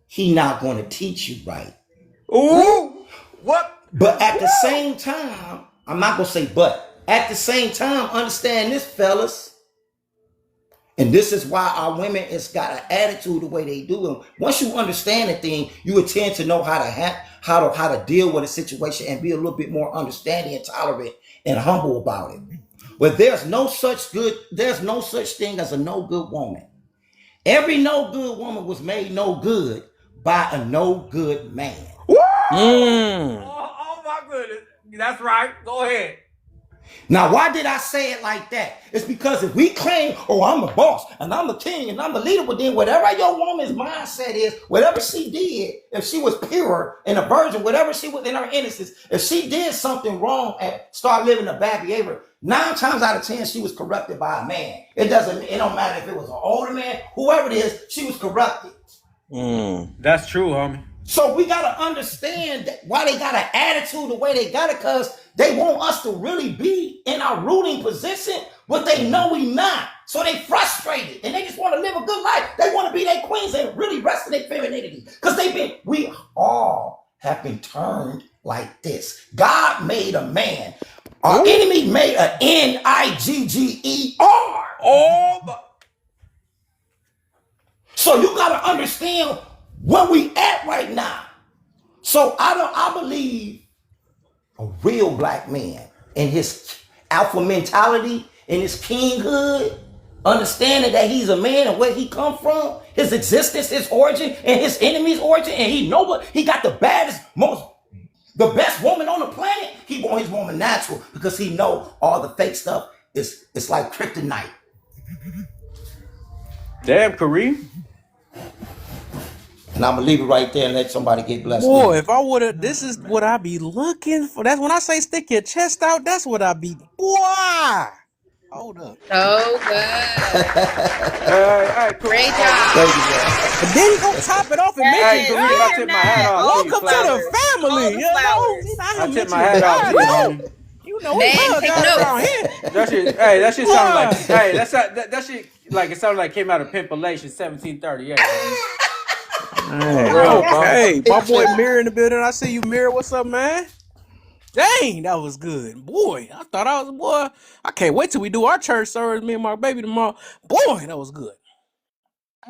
he not going to teach you right. Ooh, what? But at the same time, I'm not going to say but. At the same time, understand this, fellas. And this is why our women has got an attitude the way they do. And once you understand a thing, you would tend to know how to deal with a situation and be a little bit more understanding and tolerant and humble about it. But there's no such thing as a no good woman. Every no good woman was made no good by a no good man. Oh my goodness. That's right. Go ahead. Now, why did I say it like that? It's because if we claim, oh, I'm the boss and I'm the king and I'm the leader, but then whatever your woman's mindset is, whatever she did, if she was pure and a virgin, whatever she was in her innocence, if she did something wrong and start living a bad behavior, 9 times out of 10, she was corrupted by a man. It don't matter if it was an older man, whoever it is, she was corrupted. That's true, homie. So we got to understand that why they got an attitude the way they got it, because they want us to really be in our ruling position, but they know we not. So they frustrated and they just want to live a good life. They want to be their queens and really rest in their femininity. Because we all have been turned like this. God made a man. Our enemy made a Nigger. So you got to understand where we at right now. So I believe a real black man in his alpha mentality, in his kinghood, understanding that he's a man and where he come from, his existence, his origin, and his enemy's origin, and he got the best woman on the planet. He want his woman natural because he know all the fake stuff is like kryptonite. Damn, Kareem. And I'm gonna leave it right there and let somebody get blessed. Boy, if I would have, this is what I be looking for. That's when I say stick your chest out. That's what I be. Boy, hold up. So good. Great job. Thank you, bro. And then you gonna top it off and Hey, mention, Kareem, I tip my hat off to you. welcome to the family. You know, I tip my hat off to you, homie. You know, we Man, love take guys notes. around here. That shit sounded like, hey, that shit like it sounded like it came out of Pimpalation 1738. Hey, my boy Mirror in the building. I see you, Mirror. What's up, man? Dang, that was good. Boy, I thought I was, boy, I can't wait till we do our church service, me and my baby tomorrow. Boy, that was good.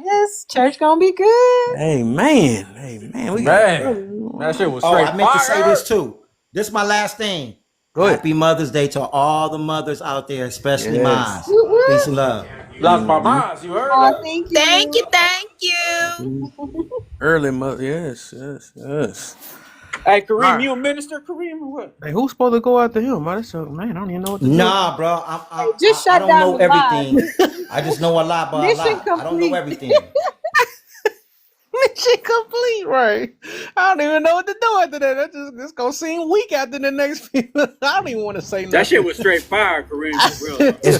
Yes, church gonna be good. Amen. We That shit was Oh, straight I meant to say fire. this too. This is my last thing. Go ahead. Happy Mother's Day to all the mothers out there, especially Yes. mine. Peace and love. Lost my mind. You heard Oh, that? thank you. Thank you. Early mother, yes. Hey, Kareem, Right. you a minister, Kareem, or what? Hey, who's supposed to go after him? Man, I don't even know what to do. Nah, bro. I Just shut don't down know the lie. everything. I just know a lot, but a Mission lot. I don't know complete. everything. shit complete, right? I don't even know what to do after that. That just gonna seem weak after the next few. I don't even want to say That shit nothing. was straight fire, Kareem, for real. It's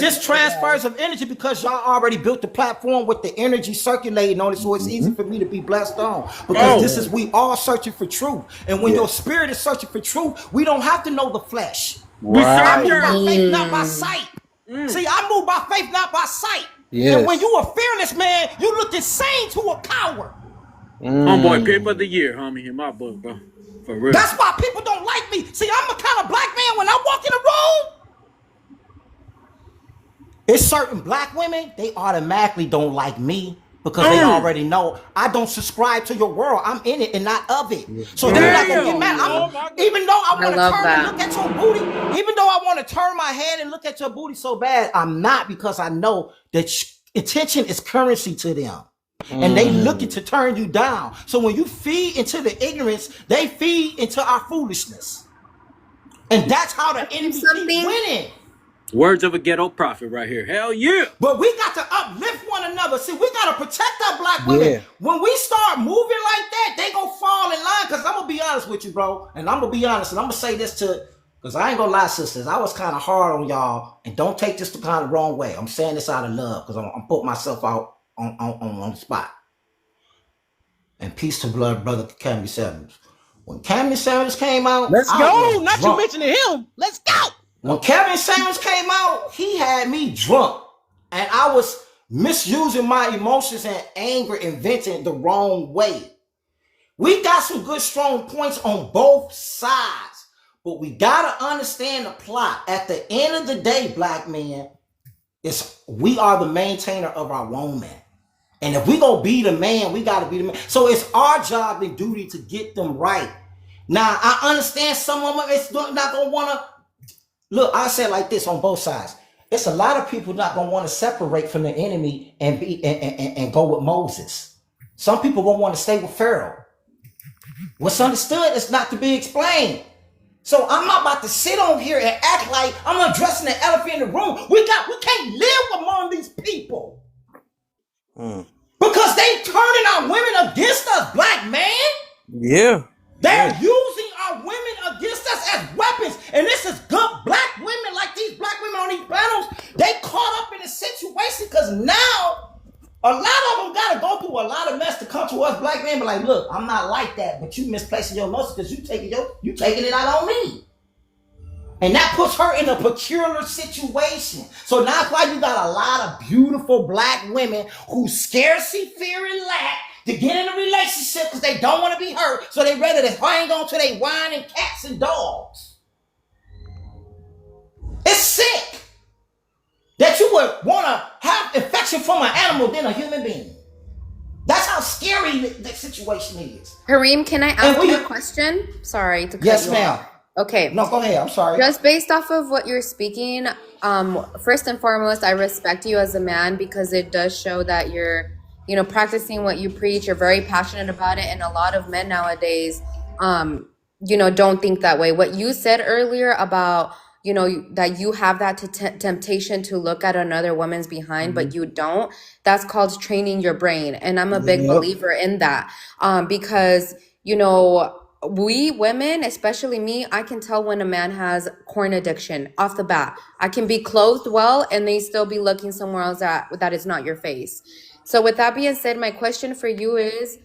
just transfers of energy because y'all already built the platform with the energy circulating on it, so it's easy for me to be blessed on. Because this is we all searching for truth, and when your spirit is searching for truth, we don't have to know the flesh. I move by faith, not by sight. See, I move by faith, not by sight. And when Yes. you a fearless man, you look insane to a coward. Homeboy, Pimp of the Year, homie, in my book, bro. For real. That's why people don't like me. See, I'm a kind of black man when I walk in a room. It's certain black women, they automatically don't like me because they already know I don't subscribe to your world. I'm in it and not of it. So they're not gonna get mad. Even though I want to love turn that. and look at your booty, even though I want to turn my head and look at your booty so bad, I'm not because I know that attention is currency to them. And they looking to turn you down. So when you feed into the ignorance, they feed into our foolishness. And that's how the enemy keeps winning. Words of a ghetto prophet right here. Hell yeah. But we got to uplift one another. See, we got to protect our black women. Yeah. When we start moving like that, they gonna fall in line. Because I'm going to be honest with you, bro. And I'm going to be honest. And I'm going to say this to, because I ain't going to lie, sisters. I was kind of hard on y'all. And don't take this the kind of wrong way. I'm saying this out of love because I'm putting myself out on the spot. And peace to blood, brother Cammy Samuels. When Cammy Samuels came out, Let's I go. was Not you drunk. mentioning him. Let's go. When Kevin Samuels came out, he had me drunk. And I was misusing my emotions and anger and venting the wrong way. We got some good, strong points on both sides. But we got to understand the plot. At the end of the day, black men, we are the maintainer of our woman. And if we gonna be the man, we gotta be the man. So it's our job and duty to get them right. Now, I understand some of them it's not gonna wanna look. I say it like this on both sides. It's a lot of people not gonna want to separate from the enemy and be and go with Moses. Some people gonna want to stay with Pharaoh. What's understood is not to be explained. So I'm not about to sit on here and act like I'm addressing the elephant in the room. We can't live among these people. Because they turning our women against us, black man. Yeah. They're using our women against us as weapons. And this is good black women, like these black women on these panels. They caught up in a situation because now a lot of them got to go through a lot of mess to come to us black men. But like, look, I'm not like that. But you misplacing your emotions because you taking it out on me. And that puts her in a peculiar situation. So that's why you got a lot of beautiful black women who scarcely fear and lack to get in a relationship because they don't want to be hurt. So they ready to hang on to their wine and cats and dogs. It's sick that you would want to have affection from an animal than a human being. That's how scary the situation is. Kareem, can I ask you a question? Sorry to cut Yes, you ma'am. off. Okay. No, go ahead. I'm sorry. Just based off of what you're speaking, first and foremost, I respect you as a man because it does show that you're, practicing what you preach. You're very passionate about it, and a lot of men nowadays, don't think that way. What you said earlier about, that you have that temptation to look at another woman's behind, but you don't. That's called training your brain, and I'm a big believer in that because we women, especially me, I can tell when a man has porn addiction off the bat. I can be clothed well and they still be looking somewhere else that is not your face. So with that being said, my question for you is,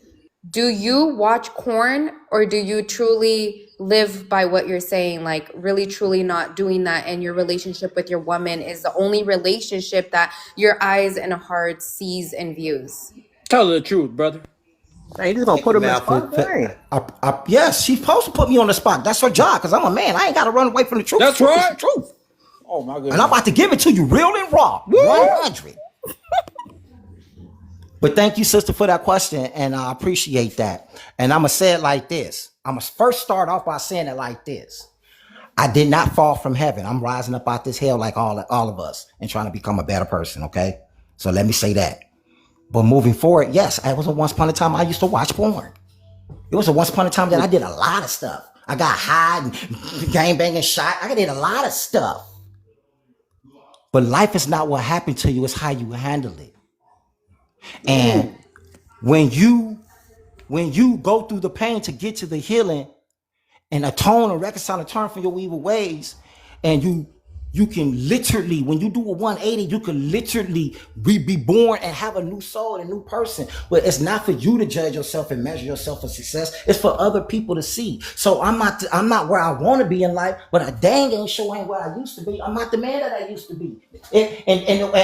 do you watch porn or do you truly live by what you're saying? Like really, truly not doing that, and your relationship with your woman is the only relationship that your eyes and heart sees and views? Tell her the truth, brother. Hey, you just gonna put him in the spot? Yes, she's supposed to put me on the spot. That's her job, because I'm a man. I ain't got to run away from the truth. That's Truth is right. the truth. Oh, my goodness. And I'm about to give it to you real and raw. 100. But thank you, sister, for that question. And I appreciate that. And I'm going to say it like this. I'm going to first start off by saying it like this. I did not fall from heaven. I'm rising up out this hell like all of us and trying to become a better person, okay? So let me say that. But moving forward, yes, I was a once upon a time I used to watch porn. It was a once upon a time that I did a lot of stuff. I got high and gang banging shot. I did a lot of stuff. But life is not what happened to you, it's how you handle it. And when you when you go through the pain to get to the healing and atone and reconcile and turn from your evil ways, and you can literally, when you do a 180, you can literally be born and have a new soul and a new person. But it's not for you to judge yourself and measure yourself for success. It's for other people to see. So I'm not where I want to be in life, but I dang ain't sure ain't where I used to be. I'm not the man that I used to be. And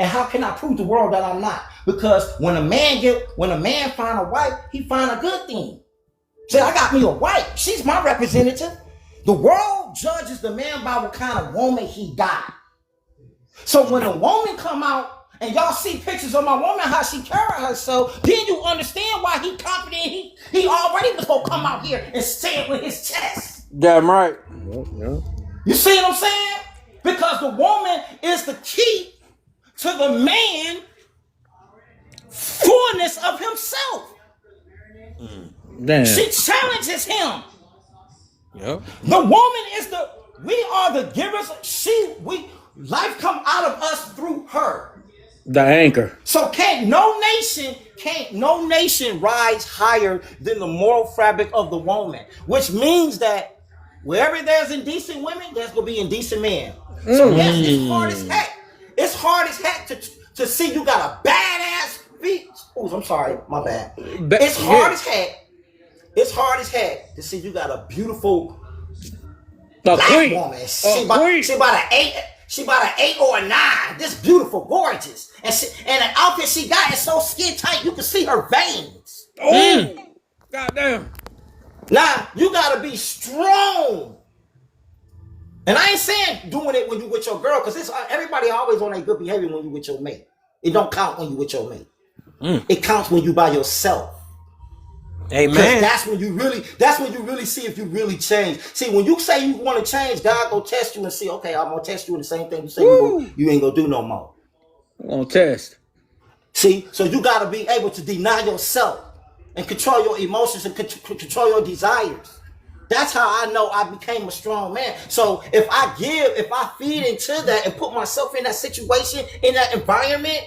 how can I prove the world that I'm not? Because when a man find a wife, he find a good thing. Say, I got me a wife. She's my representative. The world judges the man by what kind of woman he got. So when a woman come out and y'all see pictures of my woman, how she carry herself, then you understand why he confident he already was gonna come out here and say it with his chest. Damn right. You see what I'm saying? Because the woman is the key to the man fullness of himself. Damn. She challenges him. Yep. The woman is we are the givers. Life come out of us through her. The anchor. So can't no nation rise higher than the moral fabric of the woman, which means that wherever there's indecent women, there's gonna be indecent men. So yes, it's hard as heck. It's hard as heck to see you got a badass feet. Oh, I'm sorry, my bad. It's hard as heck. It's hard as heck to see you got a beautiful black woman. She about an 8 or a 9. This beautiful, gorgeous, and the outfit she got is so skin tight you can see her veins. Goddamn. Now you gotta be strong. And I ain't saying doing it when you with your girl, because everybody always on a good behavior when you with your mate. It don't count when you with your mate. It counts when you by yourself. Amen. That's when you really see if you really change. See, when you say you want to change, God go test you and see, okay, I'm gonna test you in the same thing you say you ain't gonna do no more. I'm gonna test. See, so you gotta be able to deny yourself and control your emotions and control your desires. That's how I know I became a strong man. So if I feed into that and put myself in that situation, in that environment,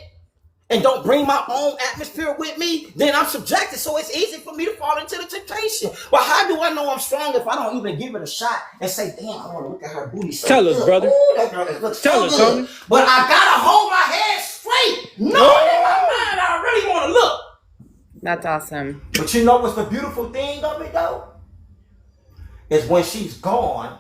and don't bring my own atmosphere with me, then I'm subjected. So it's easy for me to fall into the temptation. But how do I know I'm strong if I don't even give it a shot and say, damn, I want to look at her booty so Tell good. us, brother. Ooh, that girl looks Tell so us, good. Tony. But I gotta hold my head straight, knowing in my mind I really want to look. That's awesome. But you know what's the beautiful thing of it though? Is when she's gone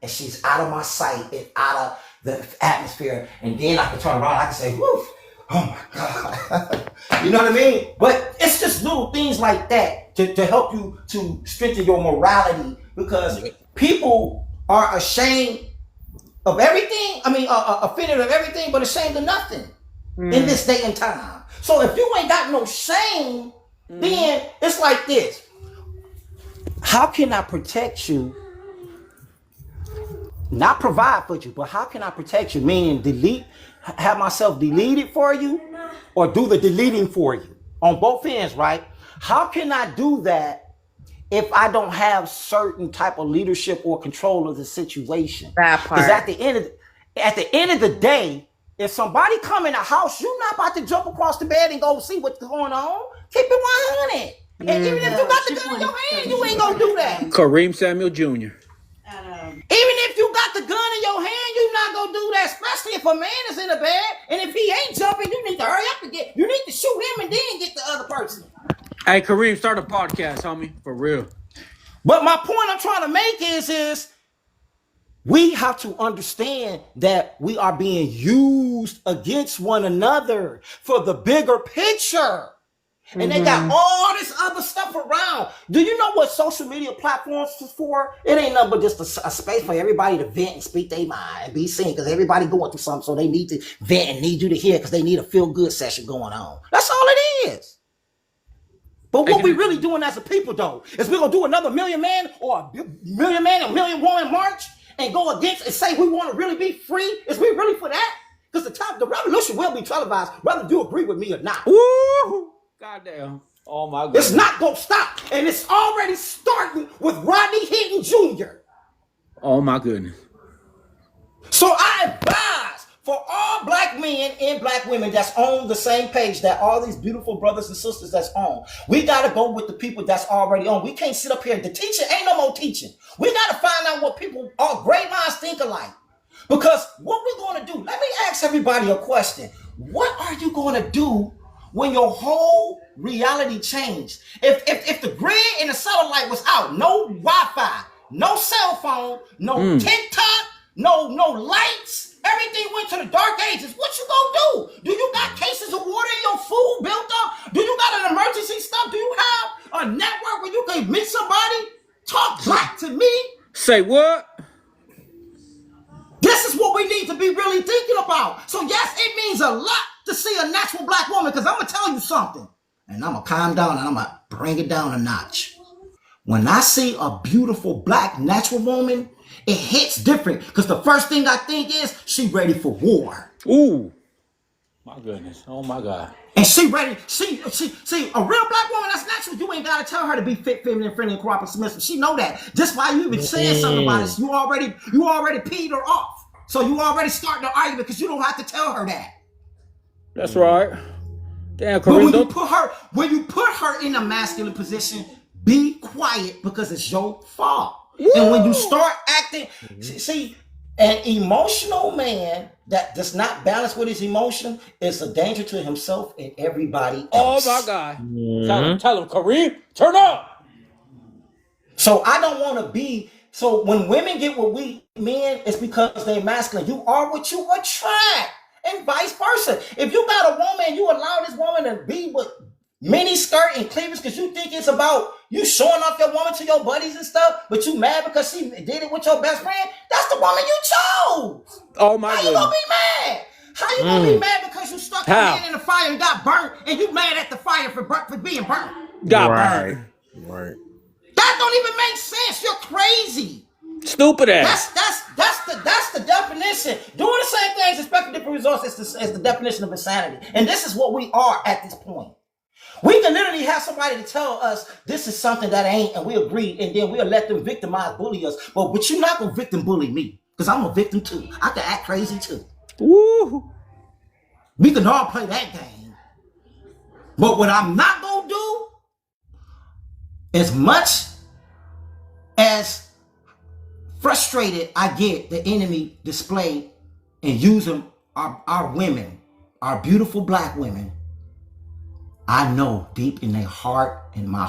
and she's out of my sight and out of the atmosphere, and then I can turn around, I can say, whoo. Oh my God. You know what I mean? But it's just little things like that to help you to strengthen your morality, because people are ashamed of everything. I mean, offended of everything, but ashamed of nothing in this day and time. So if you ain't got no shame, then it's like this. How can I protect you? Not provide for you, but how can I protect you? Meaning have myself deleted for you, or do the deleting for you on both ends, right? How can I do that if I don't have certain type of leadership or control of the situation? That part. Because at the end of the day, if somebody come in the house, you're not about to jump across the bed and go see what's going on. Keep it 100. And even if you got the gun in your hand, you ain't gonna do that. Kareem Samuel Jr. Even if you got the gun in your hand, you're not gonna do that, especially if a man is in the bed. And if he ain't jumping, you need to hurry up and you need to shoot him and then get the other person. Hey, Kareem, start a podcast, homie. For real. But my point I'm trying to make is we have to understand that we are being used against one another for the bigger picture. And they got all this other stuff around. Do you know what social media platforms is for? It ain't nothing but just a space for everybody to vent and speak their mind and be seen, because everybody going through something, so they need to vent and need you to hear because they need a feel-good session going on. That's all it is. But what we really doing as a people, though, is we're going to do another Million Man or a Million Man and Million Woman march and go against and say we want to really be free? Is we really for that? Because the revolution will be televised, whether you agree with me or not. Woo! Goddamn. Oh my God. It's not going to stop. And it's already starting with Rodney Hinton Jr. Oh my goodness. So I advise for all black men and black women that's on the same page that all these beautiful brothers and sisters that's on, we got to go with the people that's already on. We can't sit up here. The teaching ain't no more teaching. We got to find out what people, all great minds think alike. Because what we're going to do, let me ask everybody a question. What are you going to do when your whole reality changed? If the grid and the satellite was out, no Wi-Fi, no cell phone, no TikTok, no lights, everything went to the dark ages, what you gonna do? Do you got cases of water in your food built up? Do you got an emergency stuff? Do you have a network where you can meet somebody? Talk back to me. Say what? This is what we need to be really thinking about. So yes, it means a lot to see a natural black woman, because I'm going to tell you something. And I'm going to calm down and I'm going to bring it down a notch. When I see a beautiful black natural woman, it hits different, because the first thing I think is she ready for war. Ooh. My goodness. Oh my God. And she ready. She a real black woman that's natural. You ain't gotta tell her to be fit, feminine, friendly, and cooperative, submissive. She know that. Just by you even saying something about it, you already peed her off. So you already starting the argument because you don't have to tell her that. That's right. Damn, But when Corinne. you put her in a masculine position, be quiet because it's your fault. And when you start acting, see, an emotional man that does not balance with his emotion is a danger to himself and everybody else. Oh my God. Tell him, Kareem, turn up. So I don't want to be, so when women get with we men, it's because they're masculine. You are what you attract and vice versa. If you got a woman, you allow this woman to be with mini skirt and cleavage because you think it's about you showing off your woman to your buddies and stuff, but you mad because she did it with your best friend, that's the woman you chose. Oh my God. How you gonna be mad? How you gonna be mad because you stuck your hand in the fire and got burnt, and you mad at the fire for being burnt? Got burnt. Right. That don't even make sense. You're crazy. Stupid ass. That's the definition. Doing the same things, expecting different results is the definition of insanity. And this is what we are at this point. We can literally have somebody to tell us this is something that ain't, and we agree, and then we'll let them victimize, bully us. But you're not gonna victim bully me, because I'm a victim too. I can act crazy too. Woo. We can all play that game. But what I'm not gonna do, as much as frustrated I get the enemy display and using our women, our beautiful black women, I know deep in their heart, in my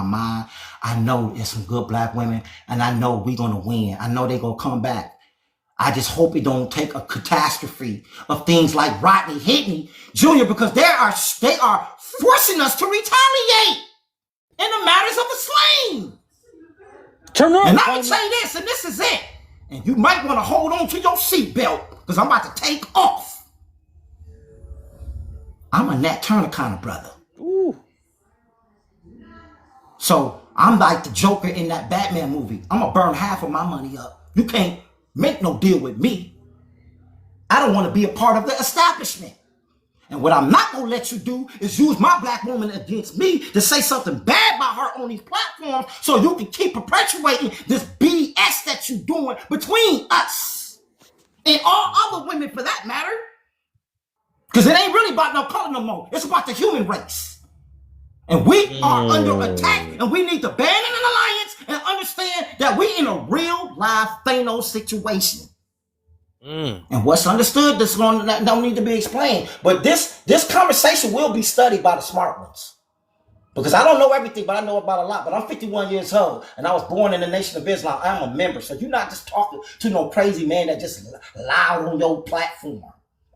mind, I know there's some good black women, and I know we're gonna win. I know they're gonna come back. I just hope it don't take a catastrophe of things like Rodney Hitney Jr. because they are forcing us to retaliate in the matters of the slain. Turn on. And I'm gonna say this, and this is it. And you might want to hold on to your seatbelt because I'm about to take off. I'm a Nat Turner kind of brother. Ooh. So I'm like the Joker in that Batman movie. I'm gonna burn half of my money up. You can't make no deal with me. I don't want to be a part of the establishment. And what I'm not gonna let you do is use my black woman against me to say something bad about her on these platforms so you can keep perpetuating this BS that you're doing between us and all other women for that matter. Because it ain't really about no color no more. It's about the human race. And we are under attack, and we need to ban an alliance and understand that we in a real live Thanos situation. And what's understood, this one don't need to be explained. But this conversation will be studied by the smart ones. Because I don't know everything, but I know about a lot. But I'm 51 years old, and I was born in the Nation of Islam. I'm a member. So you're not just talking to no crazy man that just loud on your platform.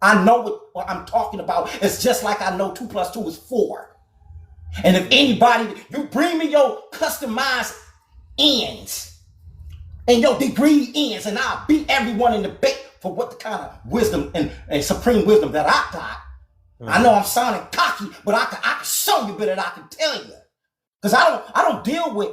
I know what I'm talking about. It's just like I know 2 + 2 is 4. And if anybody, you bring me your customized ends and your degree ends, and I'll beat everyone in the debate for what the kind of wisdom and supreme wisdom that I got. I know I'm sounding cocky, but I can show you better than I can tell you. Because I don't deal with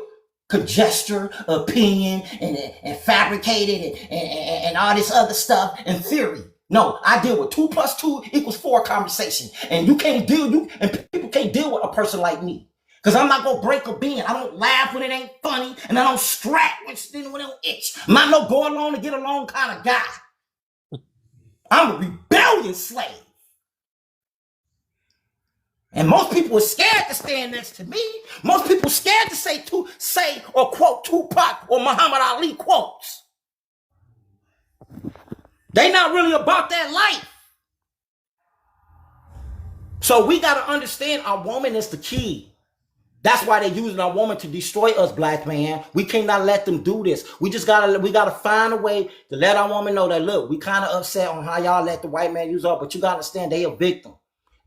conjecture, opinion, and fabricated and all this other stuff and theory. No, I deal with 2 + 2 = 4 conversation. And people can't deal with a person like me. Because I'm not going to break a being. I don't laugh when it ain't funny. And I don't strap when it don't itch. I'm not no go along to get along kind of guy. I'm a Italian slave. And most people are scared to stand next to me. Most people scared to say or quote Tupac or Muhammad Ali quotes. They not really about that life. So we got to understand our woman is the key. That's why they're using our woman to destroy us, black man. We cannot let them do this. We gotta find a way to let our woman know that, look, we kind of upset on how y'all let the white man use her, but you gotta understand they a victim.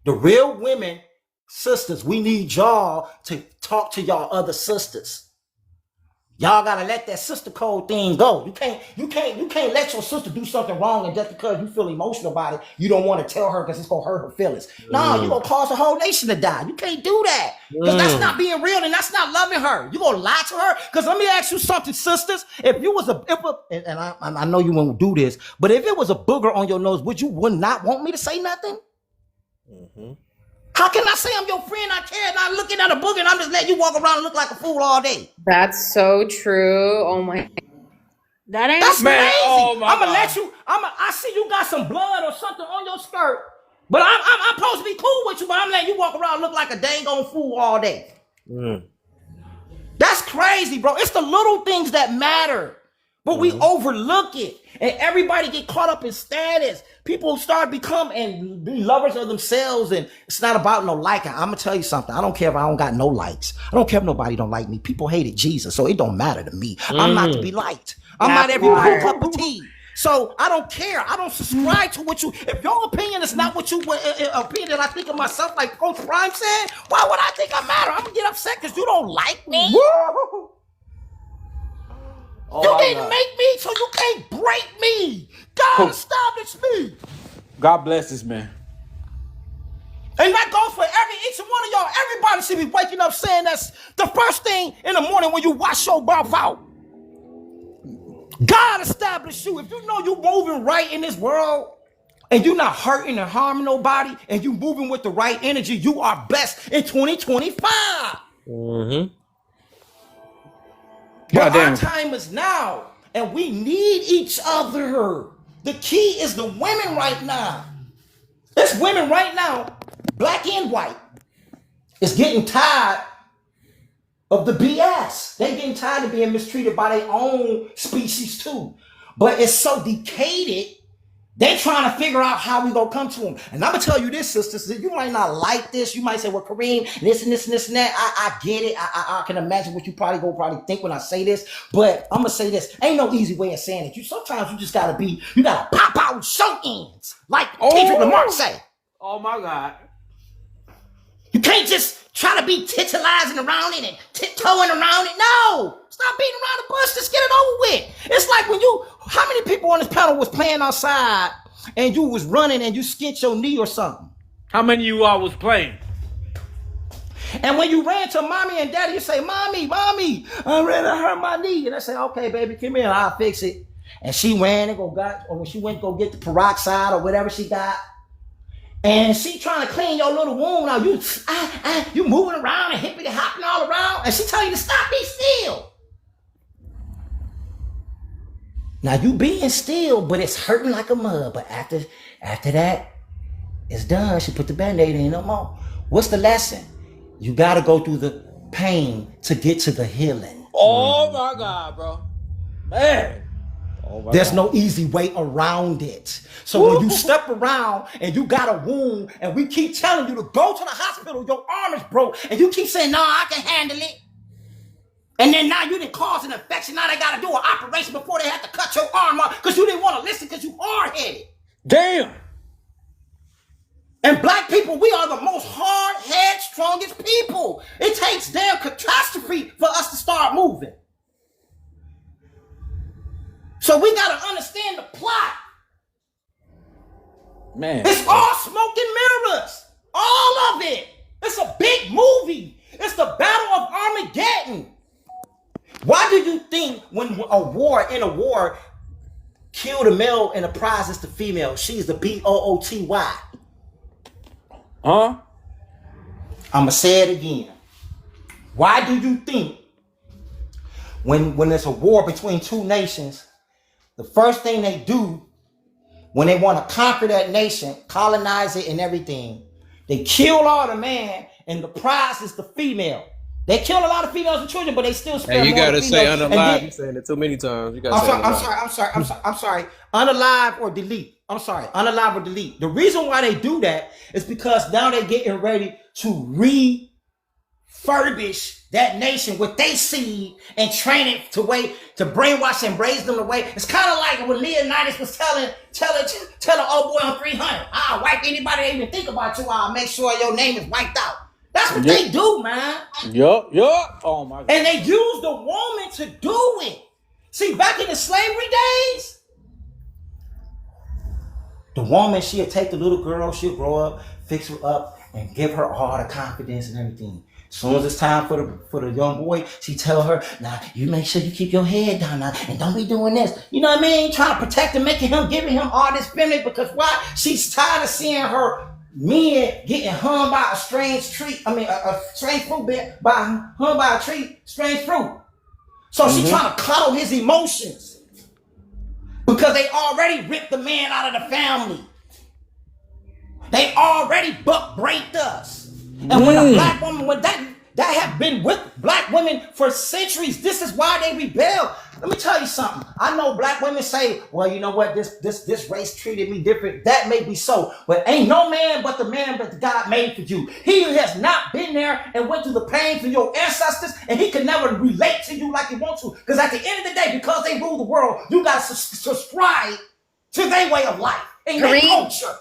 The real women, sisters, we need y'all to talk to y'all other sisters. Y'all gotta let that sister code thing go. You can't let your sister do something wrong and just because you feel emotional about it, you don't want to tell her because it's gonna hurt her feelings. No, you're gonna cause the whole nation to die. You can't do that. Because that's not being real and that's not loving her. You gonna lie to her? Because let me ask you something, sisters. If you was I know you won't do this, but if it was a booger on your nose, would not want me to say nothing? Mm-hmm. How can I say I'm your friend? I care and I'm looking at a booger and I'm just letting you walk around and look like a fool all day. That's so true. Oh my. That's Man, crazy. oh my I'm gonna God. let you. I see you got some blood or something on your skirt, but I'm supposed to be cool with you. But I'm letting you walk around and look like a dang on fool all day. That's crazy, bro. It's the little things that matter, but we overlook it, and everybody get caught up in status. People start become and be lovers of themselves, and it's not about no liking. I'm gonna tell you something. I don't care if I don't got no likes. I don't care if nobody don't like me. People hated Jesus, so it don't matter to me. I'm not to be liked. I'm not everybody's cup of tea. So I don't care. I don't subscribe to what you. If your opinion is not what you opinion that I think of myself, like Coach Prime said, why would I think I matter? I'm gonna get upset because you don't like me. Oh You my didn't God. make me, so you can't break me. God Cool. established me. God bless this man. And that goes for each one of y'all. Everybody should be waking up saying that's the first thing in the morning when you wash your mouth out. God established you. If you know you're moving right in this world and you're not hurting or harming nobody and you're moving with the right energy, you are blessed in 2025. God But damn. our time is now, and we need each other. The key is the women right now. It's women right now, black and white, is getting tired of the BS. They getting tired of being mistreated by their own species too. But it's so decayed, they trying to figure out how we gonna come to them. And I'm gonna tell you this, sisters, that you might not like this. You might say, well, Kareem, this and this and this and that. I get it. I can imagine what you probably think when I say this. But I'm gonna say this. Ain't no easy way of saying it. Sometimes you just gotta pop out with show ends. Like Kendrick Lamar say. Oh my God. You can't just try to be titillizing around it and tiptoeing around it. No! Stop beating around the bush. Just get it over with. It's like when how many people on this panel was playing outside and you was running and you skint your knee or something? How many of you all was playing? And when you ran to mommy and daddy, you say, mommy, I ran, I hurt my knee. And I say, okay, baby, come here, I'll fix it. And she ran and or when she went to go get the peroxide or whatever she got, and she trying to clean your little wound out. You moving around and hippity hopping all around, and she tell you to stop, be still. Now you being still, but it's hurting like a mud. But after that, it's done. She put the Band-Aid in no more. What's the lesson? You got to go through the pain to get to the healing. Oh my God, bro. Man. There's no easy way around it. So when you step around and you got a wound and we keep telling you to go to the hospital, your arm is broke, and you keep saying, no, I can handle it. And then now you didn't cause an infection. Now they got to do an operation before they have to cut your arm off because you didn't want to listen because you hard-headed. Damn. And black people, we are the most hard-headed, strongest people. It takes damn catastrophe for us to start moving. So we got to understand the plot. Man. It's all smoke and mirrors. All of it. It's a big movie. It's the Battle of Armageddon. Why do you think when in a war, kill the male and the prize is the female? She's the BOOTY. Huh? I'm going to say it again. Why do you think when there's a war between two nations, the first thing they do when they want to conquer that nation, colonize it and everything, they kill all the man and the prize is the female. They kill a lot of females and children, but they still spare Hey, you more of gotta the say females. And unalive. then, You saying it too many times. You gotta say unalive. I'm sorry. Unalive or delete. I'm sorry. Unalive or delete. The reason why they do that is because now they're getting ready to refurbish that nation with they seed and train it to brainwash and raise them away. It's kind of like when Leonidas was telling old boy on 300, I'll wipe anybody that even think about you. I'll make sure your name is wiped out. That's what they do, man. Yup. Oh my God. And they use the woman to do it. See, back in the slavery days, the woman, she'll take the little girl, she'll grow up, fix her up, and give her all the confidence and everything. As soon as it's time for the young boy, she tell her, now you make sure you keep your head down now and don't be doing this. You know what I mean? Trying to protect him, giving him all this feminine, because why? She's tired of seeing her men getting hung by a strange tree. A strange fruit hung by a tree, strange fruit. So she's trying to coddle his emotions because they already ripped the man out of the family. They already buck breaked us. And when a black woman, when that have been with black women for centuries, this is why they rebel. Let me tell you something. I know black women say, well, you know what, this race treated me different. That may be so, but ain't no man but the man that God made for you. He has not been there and went through the pain for your ancestors, and he can never relate to you like he wants to. Because at the end of the day, because they rule the world, you got to subscribe to their way of life and their culture.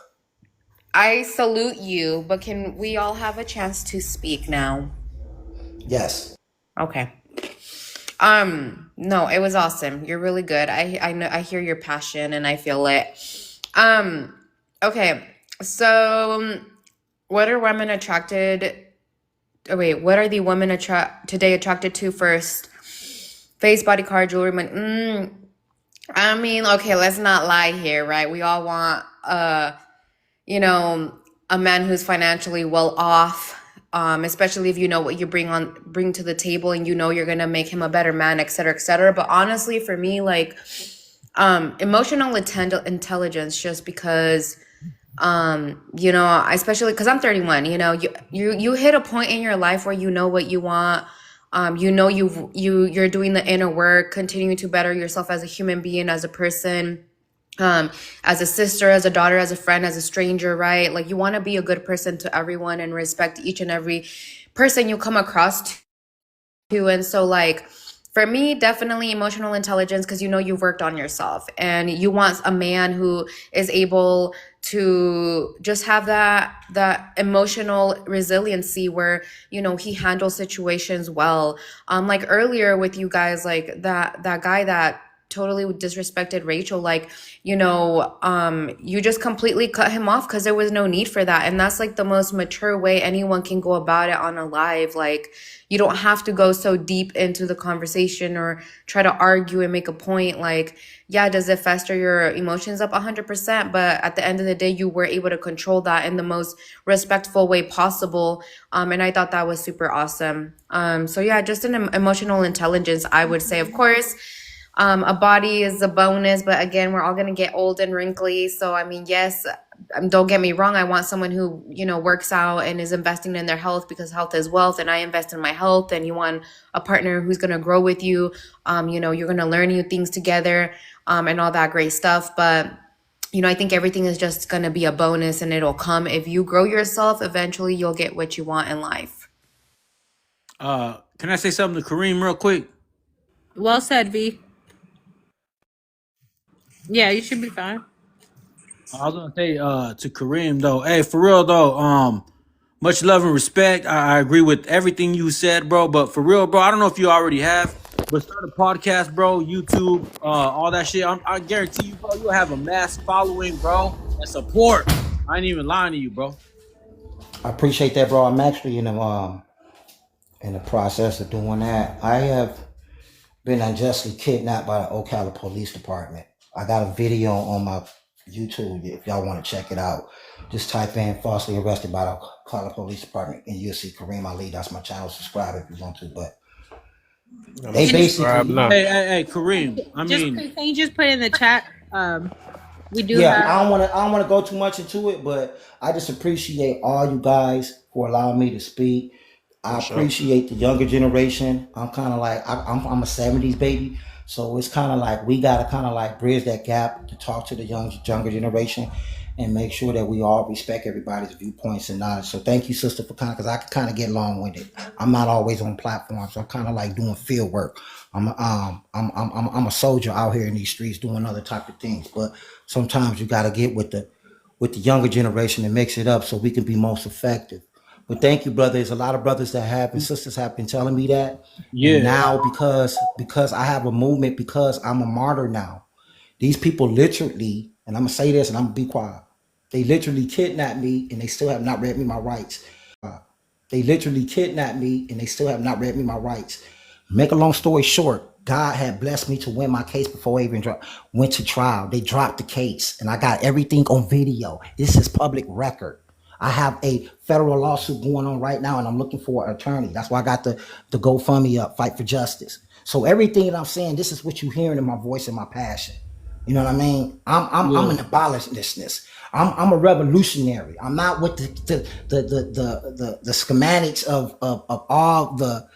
I salute you, but can we all have a chance to speak now? Yes. Okay. No, it was awesome. You're really good. I know, I hear your passion and I feel it. Okay. So what are women attracted? Oh wait, what are the women today attracted to first? Face, body, car, jewelry, money. I mean, okay, let's not lie here, right? We all want a man who's financially well off, especially if you know what you bring to the table and you know you're gonna make him a better man, et cetera, et cetera. But honestly, for me, like, emotional intelligence, just because, especially because I'm 31, you hit a point in your life where you know what you want. You're doing the inner work, continuing to better yourself as a human being, as a person. As a sister, as a daughter, as a friend, as a stranger, right? Like, you want to be a good person to everyone and respect each and every person you come across to. And so, like, for me, definitely emotional intelligence, because you've worked on yourself and you want a man who is able to just have that emotional resiliency where, he handles situations well. Like earlier with you guys, like that guy that totally disrespected Rachel, like, you just completely cut him off because there was no need for that. And that's like the most mature way anyone can go about it on a live. Like, you don't have to go so deep into the conversation or try to argue and make a point. Like, yeah, does it fester your emotions up 100%? But at the end of the day, you were able to control that in the most respectful way possible. And I thought that was super awesome. So yeah, just an emotional intelligence, I would say. Of course, a body is a bonus, but again, we're all going to get old and wrinkly. So, I mean, yes, don't get me wrong. I want someone who, works out and is investing in their health, because health is wealth, and I invest in my health. And you want a partner who's going to grow with you. You're going to learn new things together, and all that great stuff. But, I think everything is just going to be a bonus, and it'll come. If you grow yourself, eventually you'll get what you want in life. Can I say something to Kareem real quick? Well said, V. Yeah, you should be fine. I was gonna say to Kareem though, hey, for real though, much love and respect. I agree with everything you said, bro. But for real, bro, I don't know if you already have, but start a podcast, bro, YouTube, all that shit. I guarantee you, bro, you'll have a mass following, bro, and support. I ain't even lying to you, bro. I appreciate that, bro. I'm actually in the process of doing that. I have been unjustly kidnapped by the Ocala Police Department. I got a video on my YouTube if y'all want to check it out. Just type in "falsely arrested by the Ocala Police Department" and you'll see Kareem Ali. That's my channel. Subscribe if you want to. But they basically, hey, Kareem. Can you just put in the chat We do Yeah, have. I don't wanna go too much into it, but I just appreciate all you guys for allowing me to speak. For I sure. appreciate the younger generation. I'm kind of like I'm a '70s baby, so it's kind of like we gotta kind of like bridge that gap to talk to the younger generation and make sure that we all respect everybody's viewpoints and knowledge. So thank you, sister, for kind of because I can kind of get long winded. I'm not always on platforms. So I'm kind of like doing field work. I'm a soldier out here in these streets doing other type of things, but sometimes you got to get with the younger generation and mix it up so we can be most effective. But thank you, brother. There's a lot of brothers that have and sisters have been telling me that. And Yeah. now because I have a movement, because I'm a martyr now, these people literally, and I'm gonna say this and I'm gonna be quiet. They literally kidnapped me and they still have not read me my rights. They literally kidnapped me and they still have not read me my rights. Make a long story short, God had blessed me to win my case before I even went to trial. They dropped the case and I got everything on video. This is public record. I have a federal lawsuit going on right now and I'm looking for an attorney. That's why I got the GoFundMe up, Fight for Justice. So everything that I'm saying, this is what you're hearing in my voice and my passion. You know what I mean? I'm Yeah. an abolitionist. I'm a revolutionary. I'm not with the schematics of all the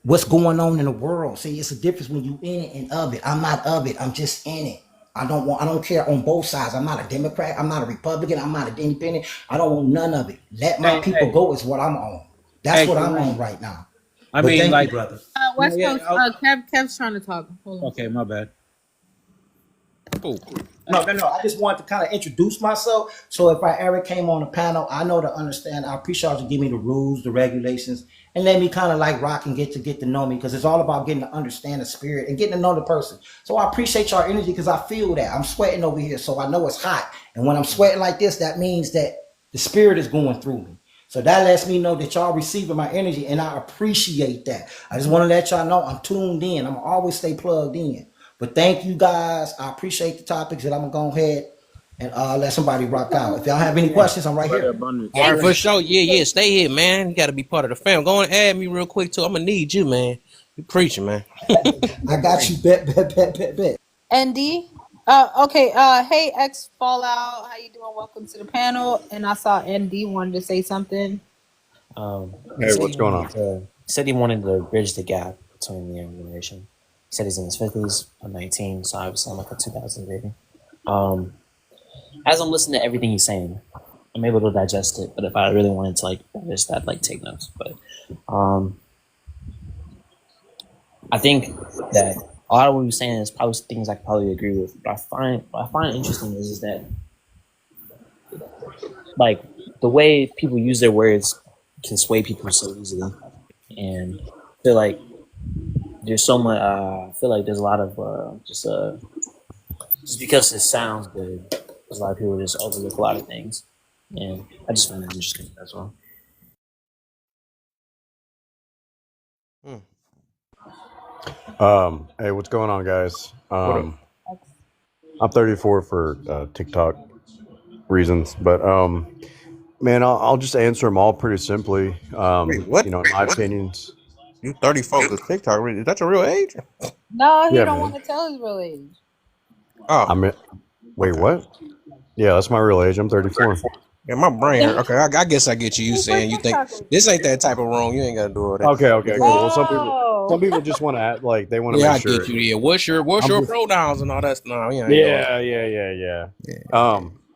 what's going on in the world. See, it's a difference when you in it and of it. I'm not of it. I'm just in it. I don't care on both sides. I'm not a Democrat. I'm not a Republican. I'm not an independent. I don't want none of it. Let my Hey, people hey, go is what I'm on. That's hey, what I'm on Kareem. right now. I But mean, thank you, like, brother. no, West yeah. Coast. Kev's trying to talk. Hold on. Okay, my bad. Cool. No. I just wanted to kind of introduce myself. So if I ever came on the panel, I know to understand. I appreciate you give me the rules, the regulations, and let me kind of like rock and get to know me because it's all about getting to understand the spirit and getting to know the person. So I appreciate your energy because I feel that I'm sweating over here, so I know it's hot. And when I'm sweating like this, that means that the spirit is going through me. So that lets me know that y'all receiving my energy, and I appreciate that. I just want to let y'all know I'm tuned in. I'm always stay plugged in. But thank you guys. I appreciate the topics that I'm gonna go ahead and let somebody rock out. If y'all have any questions, I'm right Brother here. Abundance. All right, Yeah. for sure. Yeah. Stay here, man. You got to be part of the fam. Go and add me real quick too. I'm gonna need you, man. You preaching, man. I got you. Bet. ND. Okay. Hey, X Fallout. How you doing? Welcome to the panel. And I saw ND wanted to say something. He Hey, said what's going on? he wanted to bridge the gap between the younger generation. He said he's in his 50s. I'm 19, so obviously I'm like a 2000 baby. As I'm listening to everything he's saying, I'm able to digest it. But if I really wanted to like digest that, like take notes. But I think that a lot of what he was saying is probably things I could probably agree with. What I find interesting is that like the way people use their words can sway people so easily, and I feel like there's so much. I feel like there's a lot of just because it sounds good, there's a lot of people just overlook a lot of things, and I just find that interesting. That's all. Hey, what's going on, guys? What up? I'm 34 for TikTok reasons, but man, I'll just answer them all pretty simply. Wait, what? In my opinions. You 34 because TikTok? Is that your real age? No, he Yeah, don't man. want to tell his real age. Oh, Wait, what? Yeah, that's my real age. I'm 34. yeah, my brain hurt. Okay, I guess I get you saying you think this ain't that type of wrong. You ain't gotta do all that. Okay, cool. Well, some Oh. people just want to act like they want to Yeah, I make sure. get you. Yeah, what's your I'm just- pronouns and all that stuff? Yeah, Yeah.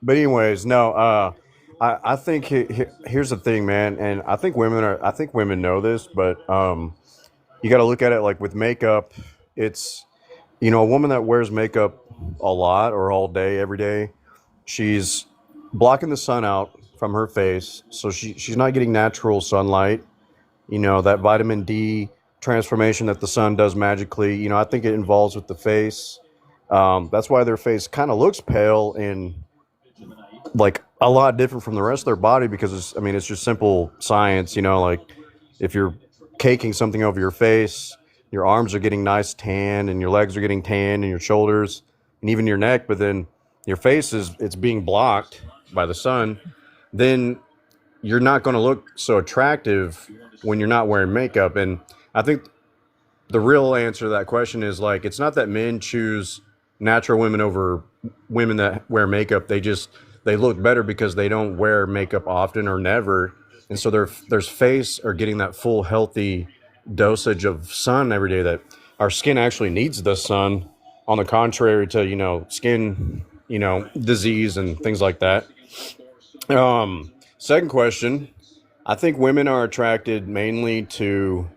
But anyways, no. I think here's the thing, man, and I think women know this, but you got to look at it like with makeup. It's a woman that wears makeup a lot or all day, every day, she's blocking the sun out from her face, so she's not getting natural sunlight. That vitamin D transformation that the sun does magically. I think it involves with the face. That's why their face kind of looks pale and like a lot different from the rest of their body because it's just simple science. Like if you're caking something over your face, your arms are getting nice tan and your legs are getting tan and your shoulders and even your neck, but then your face it's being blocked by the sun, then you're not going to look so attractive when you're not wearing makeup. And I think the real answer to that question is like, it's not that men choose natural women over women that wear makeup. They look better because they don't wear makeup often or never, and so their face are getting that full healthy dosage of sun every day that our skin actually needs the sun, on the contrary to skin disease and things like that. Second question, I think women are attracted mainly to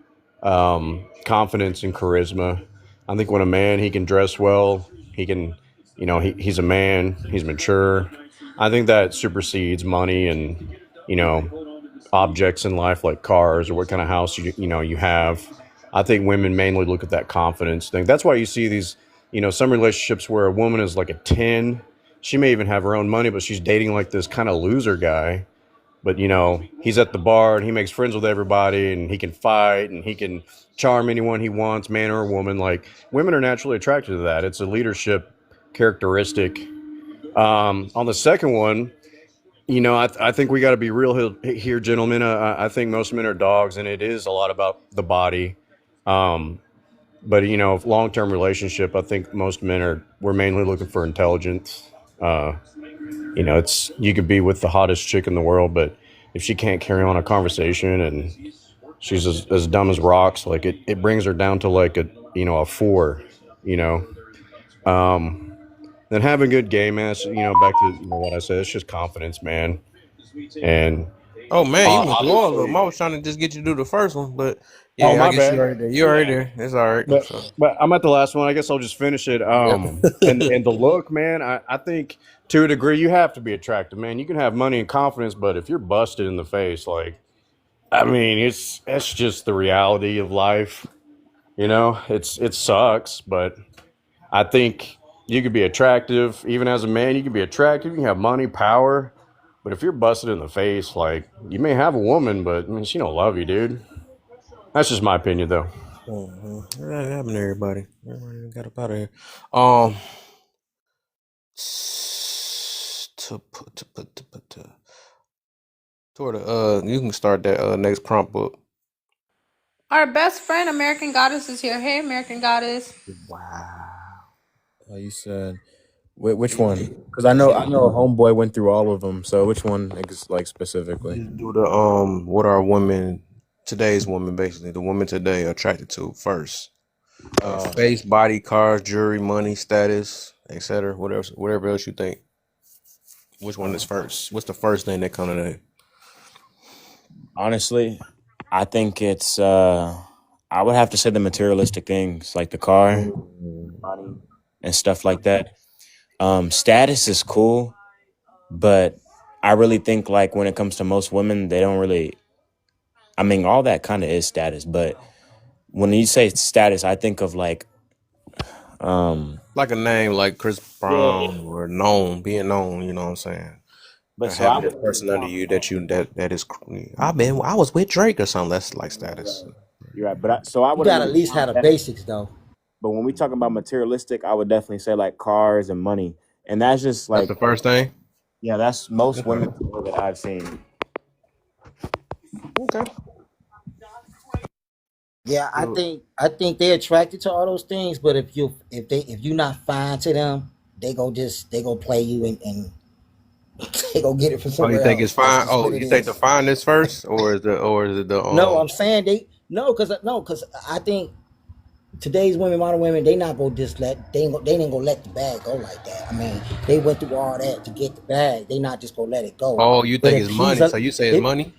confidence and charisma. I think when a man, he can dress well, he can, he's a man, he's mature. I think that supersedes money and, objects in life like cars or what kind of house you have. I think women mainly look at that confidence thing. That's why you see these, some relationships where a woman is like a 10. She may even have her own money, but she's dating like this kind of loser guy. But he's at the bar and he makes friends with everybody and he can fight and he can charm anyone he wants, man or woman. Like, women are naturally attracted to that. It's a leadership characteristic. On the second one, I think we got to be real here, gentlemen. I think most men are dogs, and it is a lot about the body. But long-term relationship, I think most men we're mainly looking for intelligence. You could be with the hottest chick in the world, but if she can't carry on a conversation and she's as dumb as rocks, like it brings her down to like a 4. Then having good game, man. Back to what I said. It's just confidence, man. And Oh man, you was going a little obviously, more. I was trying to just get you to do the first one, but yeah, I my guess bad. you're right there. You're right there. It's all right. But So, but I'm at the last one. I guess I'll just finish it. And the look, man. I think to a degree you have to be attractive, man. You can have money and confidence, but if you're busted in the face, like, I mean, that's just the reality of life. It sucks, but I think you could be attractive even as a man. You can be attractive. You can have money, power, but if you're busted in the face, like, you may have a woman, but I mean, she don't love you, dude. That's just my opinion, though. that happened to everybody. Everybody got up out of here. Um, toward you can start that next prompt book. Our best friend, American Goddess, is here. Hey, American Goddess. You said which one? Because I know a homeboy went through all of them. So which one, like specifically? Just do the what are women, today's women, basically the women today are attracted to first. Face, body, cars, jewelry, money, status, etc. Whatever else you think. Which one is first? What's the first thing that comes to that? Honestly, I think it's I would have to say the materialistic things like the car, body, and stuff like that. Status is cool, but I really think like when it comes to most women, they don't really. I mean, all that kind of is status, but when you say status, I think of like Like a name like Chris Brown or being known. You know what I'm saying? But Or so I having would a person under you that is. I was with Drake or something. That's like status. You're right, but I You would gotta at least have the basics though. But when we talk about materialistic, I would definitely say like cars and money, and that's just That's like the first thing. yeah, that's most women that I've seen. Okay. Yeah, I think they're attracted to all those things, but if you're not fine to them, they go play you and they go get it from Oh, you somewhere think it's else. That's fine? just Oh, what it you think the is. fineness first, or is it the No, I'm saying because I think today's women, modern women, they not gonna just they ain't gonna let the bag go like that. I mean, they went through all that to get the bag. They not just gonna let it go. Oh, you But think if it's he's money? So you say it's if money?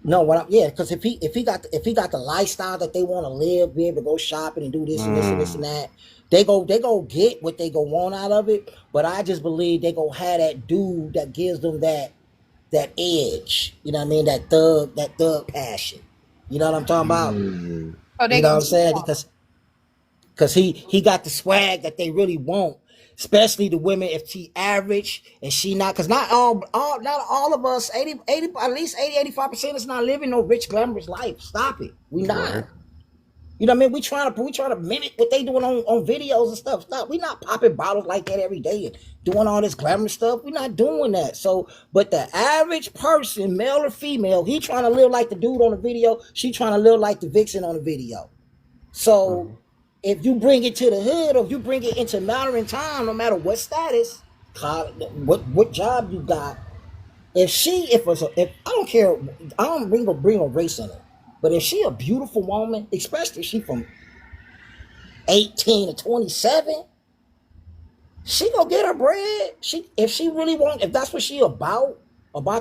no, because if he got the lifestyle that they want to live, be able to go shopping and do this and this and this and that, they go get what they go want out of it. But I just believe they go have that dude that gives them that edge. You know what I mean? That thug passion. You know what I'm talking about? Oh, they You know go what I'm saying? too far. Because he got the swag that they really want, especially the women. If she average and she not, because not all of us, 80 at least 85% is not living no rich glamorous life. Stop it. We not. You know what I mean? We trying to mimic what they doing on videos and stuff. Stop. We not popping bottles like that every day and doing all this glamorous stuff. We not doing that. So, but the average person, male or female, he trying to live like the dude on the video. She trying to live like the vixen on the video. So if you bring it to the hood or if you bring it into modern time, no matter what status, what job you got, if I don't care, I don't bring a race in it, but if she a beautiful woman, especially if she from 18 to 27, she gonna get her bread. If she really if that's what she about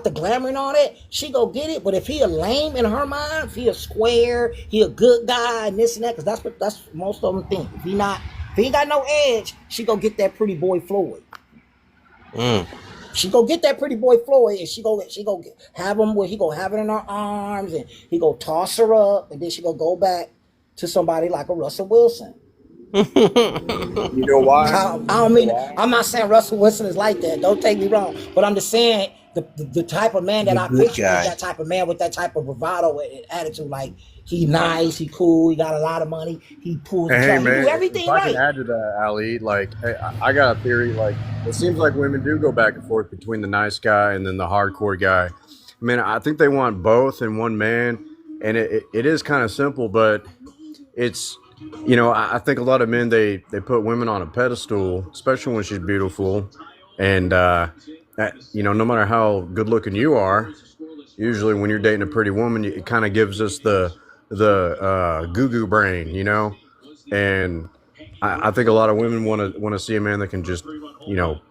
the glamour and all that, she go get it. But if he a lame in her mind, if he a square, he a good guy and this and that, because that's most of them think. If he ain't got no edge, she go get that pretty boy Floyd. She go get that pretty boy Floyd, and she go have him where he go have it in her arms, and he go toss her up, and then she go back to somebody like a Russell Wilson. You know why? I don't mean. I'm not saying Russell Wilson is like that. Don't take me wrong, but I'm just saying the type of man that I picture is that type of man with that type of bravado and attitude. Like he nice, he cool, he got a lot of money, he pulls, Hey, he man, do everything if I right. can add to that, Ali, like, hey, I got a theory. Like, it seems like women do go back and forth between the nice guy and then the hardcore guy. I mean, I think they want both in one man, and it is kind of simple, but it's, you know, I think a lot of men, they put women on a pedestal, especially when she's beautiful, and you know, no matter how good looking you are, usually when you're dating a pretty woman, it kind of gives us the goo brain, you know. And I think a lot of women want to see a man that can just, you know,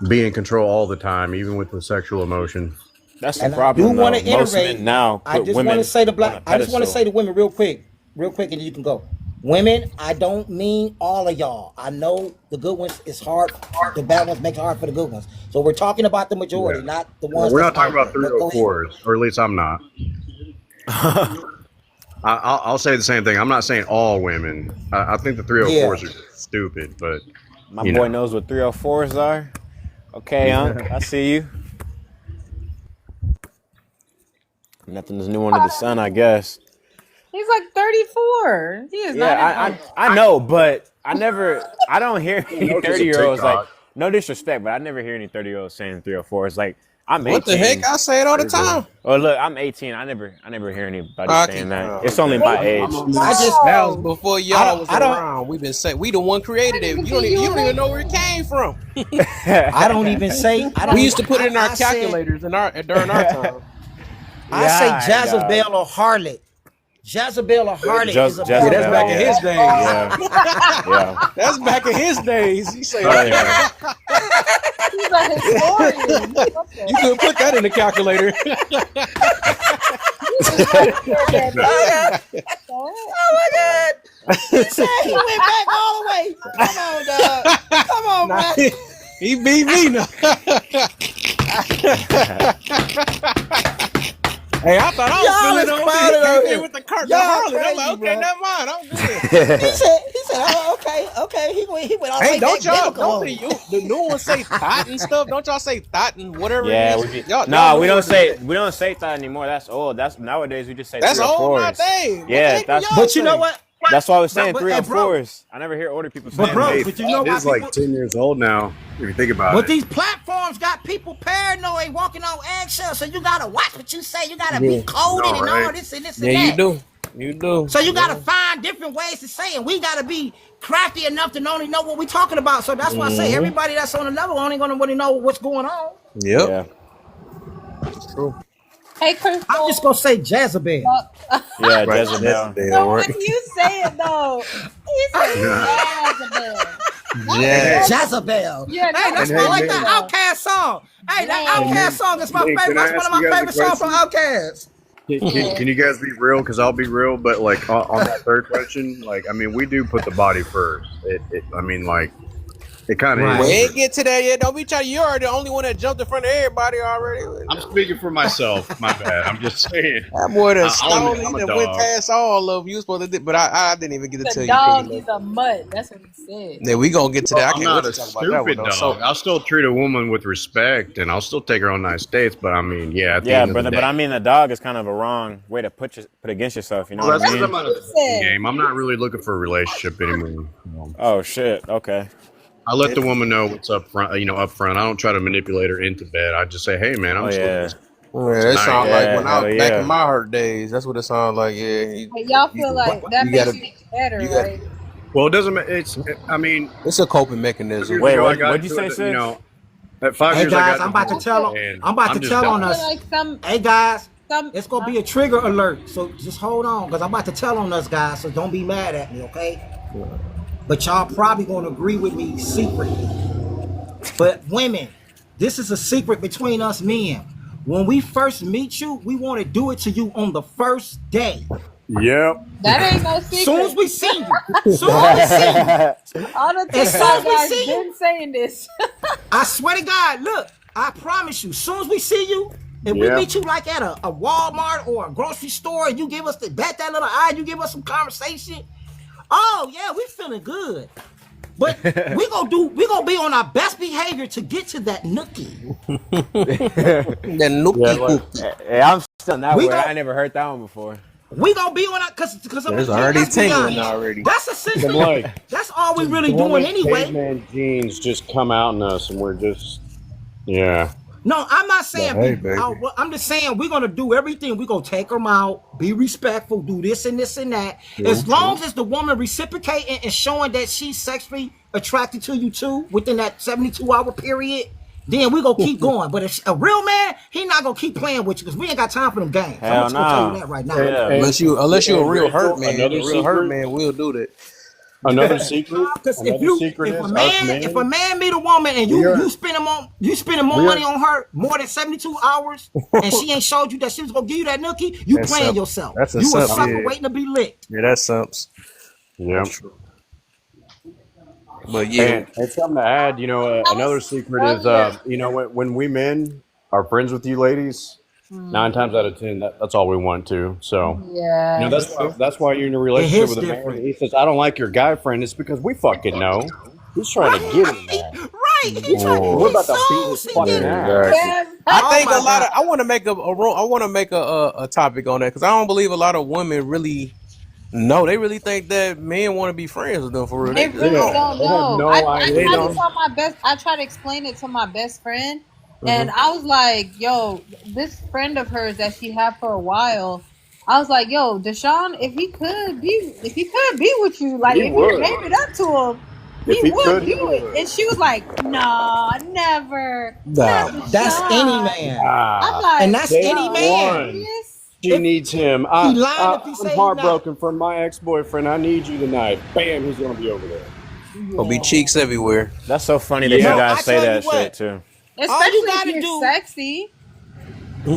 be in control all the time, even with the sexual emotion. That's the And I do problem, want though. to Most iterate. men now I put just women want to say to on a I just want to pedestal. say to women real quick, and you can go. Women, I don't mean all of y'all. I know the good ones is hard. The bad ones make it hard for the good ones. So we're talking about the majority, Yeah. not the Well, ones we're that's not talking out about there. But go ahead. 304s, or at least I'm not. I'll say the same thing. I'm not saying all women. I think the 304s are stupid, but My you boy know. knows what 304s are. Okay, Unc, I see you. Nothing's new under the sun, I guess. He's like 34. He is not Yeah, an I know, but I don't hear I any know 'cause of 30-year-olds like, TikTok. no disrespect, but I never hear any 30-year-olds saying 304s. Like, I'm What the heck? 18. I say it all the time. Oh, look, I'm 18. I never hear anybody I saying keep. that. It's only my age. That was before I y'all was don't around. We've been saying we the one created it. You don't even know where it came from. I don't even say We used to put it in our calculators during our time. I say Yeah, Jezebel or harlot. Jezebel or harlot is a Yeah, that's back in yeah. his days. Yeah. That's back in his days. He say, Oh, yeah. He's a historian. You could put that in the calculator. Oh my God! He said he went back all the way. Come on, dog. Come on, Nah, man. he beat me now. Hey, I thought I was Y'all feeling is on clowning this. out Came here. in with the cart, Y'all the Harley. I'm crazy, like, okay, bro. never mind. I'm good. He said, oh, okay. He went all the Hey, way don't back y'all, biblical on don't it. the new ones say thought and stuff? Don't y'all say thought and whatever Yeah, it is? Y'all we new don't ones- say that anymore. That's old. That's nowadays we just say That's 304s. old my thing. What the Yeah, heck do that's y'all But you know say? what? that's why I was saying But hey, bro. 304s. I never hear older people But saying bro, that. but you know It why is like people? 10 years old now, if you think about But it. these platforms got people paranoid, walking on eggshells. So you gotta watch what you say. You gotta be coded No, and all right? this and this Yeah, and you that. do. You do. So you gotta find different ways to say it. We gotta be crafty enough to only know what we're talking about. So that's why I say everybody that's on the level only gonna really know what's going on. Yep. Yeah. True. Hey, Crystal. I'm just gonna say Jezebel. Yeah, Right, Jezebel. Jezebel, So right? when you say it though, he said Jezebel. Jezebel. Yeah, Hey, that's And my hey, like man. that Outcast song. Hey, that Outcast song is my Hey, favorite. can I That's one ask of you my guys a favorite songs from question? Outkast. Can you guys be real? Because I'll be real, but like on that third question, like I mean, we do put the body first. I mean, like it kind of Right. We is. ain't get to that yet. Don't be trying. You're the only one that jumped in front of everybody already. I'm speaking for myself. My bad. I'm just saying. That boy that I'll admit stole I'm a that went dog. past all of you was supposed to do, but I didn't even get to tell The you. dog Piggy. is a mutt. That's what he said. Yeah, we gonna get to that. I I'm can't not wait a to talk about that one stupid though. dog. So I'll still treat a woman with respect, and I'll still take her on nice dates. But I mean, yeah, at the Yeah, end of the brother, day, but I mean the dog is kind of a wrong way to put against yourself, you know well, what that's I because mean? I'm out of the dating game. I'm not really looking for a relationship anymore. Oh shit, okay. I let the woman know what's up front. Up front. I don't try to manipulate her into bed. I just say, "Hey, man, I'm Oh just yeah. looking yeah, it tonight." sounds like Yeah, when I hell was back in yeah. my hurt days. That's what it sounds like. Yeah, But y'all feel like that you makes gotta, you better, you got. right? Well, it doesn't. It's. I mean, It's a coping mechanism. years Wait, ago, I what? got What'd you into say, it. You sis? know, at 5 Hey years, I guys, got I'm about to divorced, tell and I'm about to I'm just tell on done. us. Like some Hey guys, some it's gonna be a trigger alert. So just hold on, because I'm about to tell on us guys. So don't be mad at me, okay? But y'all probably gonna agree with me secretly. But women, this is a secret between us men. When we first meet you, we want to do it to you on the first day. Yep. that ain't no Soon as secret. we see you, soon as we see you, All the as soon TikTok as we guys see you, been saying this. I swear to God, look, I promise you, soon as we see you, if we Yeah. meet you like at a Walmart or a grocery store and you give us the bet that little eye, you give us some conversation. Oh yeah, we feeling good. But we gonna be on our best behavior to get to that nookie. The Yeah, nookie look, cookie. hey, I'm still on that We word. gon' I never heard that one before. we gonna be on our cause I'm It's gonna already let's be tingling honest. already. That's The essentially like that's all we really doing dormant anyway. caveman genes just come out in us, and we're just yeah. No, I'm not But saying hey, be. baby. I'm just saying we're gonna do everything. We're gonna take them out, be respectful, do this and this and that. True, As long true. as the woman reciprocating and showing that she's sexually attracted to you too within that 72-hour period, then we gonna keep going. But if a real man, he not gonna keep playing with you because we ain't got time for them games. I'm Hell just gonna tell you no. that right now. And Yeah. and Unless you a and real hurt Rachel, man. A real hurt man will do that. another secret, Because another secret if is a us man men. meet a woman and We are you spending more we money are. on her more than 72 hours and she ain't showed you that she was gonna give you that nookie, you That's playing simp. yourself. That's a You a simp. sucker Yeah, waiting to be licked. yeah, that's simps. Yep. That's true. But yeah, And something to add, another secret is, Earlier. when we men are friends with you ladies, 9 times out of 10, that's all we want to. So, Yeah. that's why you're in a It relationship hits with a man. different. And he says, "I don't like your guy friend." It's because we fucking know he's trying to get in Right, there. right. He trying. And we're He about to beat so his she fucking did. ass. exactly. Yeah. I Oh think a my lot of God. I want to make I want to make a topic on that because I don't believe a lot of women really know. They really think that men want to be friends with them for real. They They really don't. don't They have know. no I They tried to idea. don't. tell my best. I tried to explain it to my best friend, Hmm. and I was like, "Yo, this friend of hers that she had for a while." I was like, "Yo, Deshaun, if he could be with you, like He if you would. gave it up to him, If he he would could, he do it." would. And she was like, "Nah, never, not Nah. That's any Deshaun." man, I'm Ah, like, and that's day any "Yo, are you man. one. serious?" She If needs him. he lying if he I'm say he not. heartbroken from my ex-boyfriend. I need you tonight. Bam, he's gonna be over there. Gonna be Yeah. cheeks everywhere. That's so funny that you No, Yeah. guys I say tell you that shit what. too. All you Especially if gotta you're do, sexy.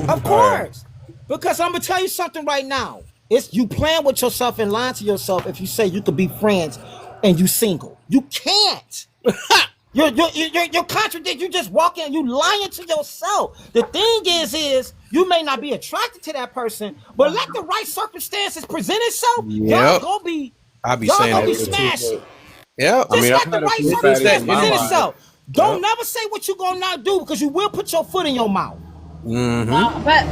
of course, because I'm gonna tell you something right now. It's you playing with yourself and lying to yourself if you say you could be friends and you single. You can't. You're contradicting. You just walking. You lying to yourself. The thing is you may not be attracted to that person, but let the right circumstances present itself. Yep. I be Y'all saying gonna that be too. smashing. Yep. I Just mean, I've let the had a right few It's just fatties that circumstances in my present energy. life. itself. Don't Yep. never say what you gonna not do because you will put your foot in your mouth. Mm-hmm. But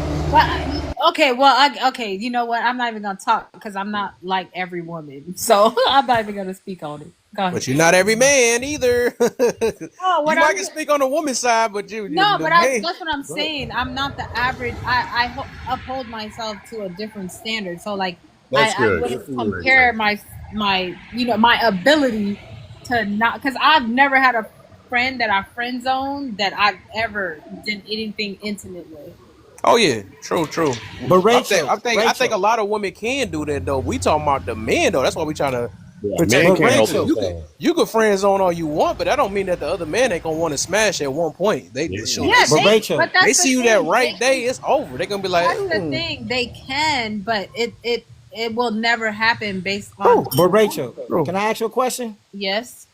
okay, well, okay, you know what? I'm not even gonna talk because I'm not like every woman, so I'm not even gonna speak on it. Go ahead. But you're not every man either. No, You what might I'm can speak on the woman's side, but you no, the but man. that's what I'm Go ahead. saying. I'm not the average. I uphold myself to a different standard. So like, That's I good. Good wouldn't for you, compare Rachel. my my ability to not because I've never had a friend that I friend zoned that I've ever done anything intimate with. Oh yeah, true. But I think Rachel, a lot of women can do that though. We talking about the men though. That's why we trying to Yeah, protect men the can't men help too. themselves. You could friend zone all you want, but that don't mean that the other man ain't gonna want to smash at one point. They Yeah. shoot. Yeah, but Rachel, but They that's see the you that thing. right day, it's over. They gonna be like, That's the thing. They can, but it will never happen based on but Rachel, True. can I ask you a question? yes,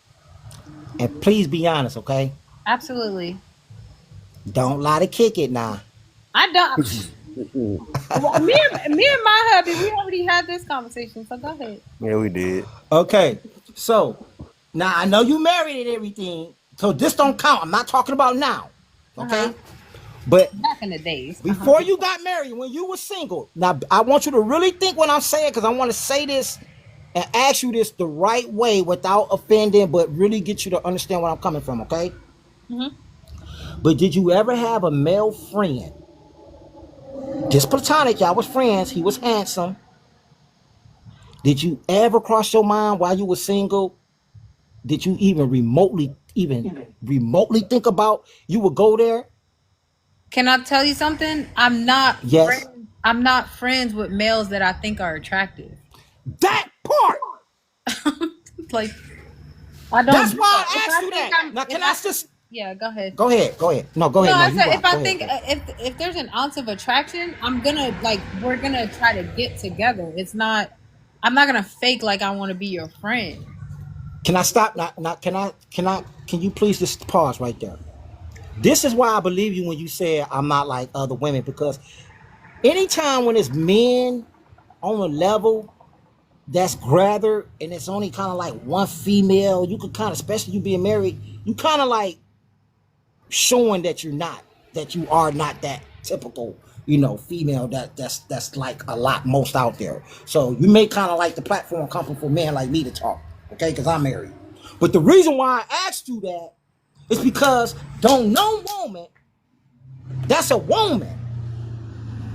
And please be honest, okay? absolutely. Don't lie to kick it now. I don't. Well, me and my hubby, we already had this conversation. So go ahead. yeah, we did. Okay, so now I know you married and everything, so this don't count. I'm not talking about now, okay? Uh-huh. But Back in the days. before you got married, when you were single, now I want you to really think what I'm saying because I want to say this and ask you this the right way without offending, but really get you to understand where I'm coming from, okay? Mhm. But did you ever have a male friend? Just platonic, y'all was friends. He was handsome. Did you ever cross your mind while you were single? Did you even remotely think about you would go there? Can I tell you something? I'm not Yes. friends with males that I think are attractive. That part. Like, I don't. That's do why that. I If asked I you think that. I'm, Now if can I I just yeah, go ahead. go ahead? Go ahead. No, go No, ahead. I No, you said rock. if I Go ahead. think Go ahead. if there's an ounce of attraction, we're gonna try to get together. It's not. I'm not gonna fake like I want to be your friend. Can I stop? Can you please just pause right there? This is why I believe you when you say I'm not like other women, because anytime when it's men on a level that's greater and it's only kind of like one female, you could kind of, especially you being married, you kind of like showing that you are not that typical, female that's like a lot most out there. So you may kind of like the platform coming for men like me to talk, okay? Because I'm married. But the reason why I asked you that is because don't no woman that's a woman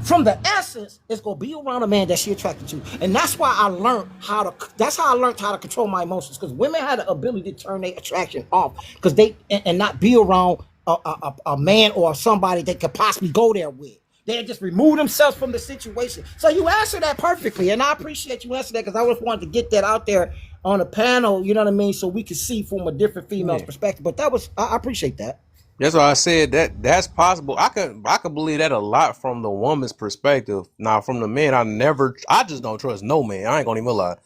from the essence is gonna be around a man that she attracted to, and that's why I learned how to control my emotions, because women had the ability to turn their attraction off because they and not be around a man or somebody they could possibly go there with. They just remove themselves from the situation. So you answered that perfectly, and I appreciate you answering that because I just wanted to get that out there on a panel, you know what I mean, so we could see from a different female's Yeah. perspective. But I appreciate that. That's why I said that's possible. I could believe that a lot from the woman's perspective. Now, from the man, I just don't trust no man. I ain't gonna even lie.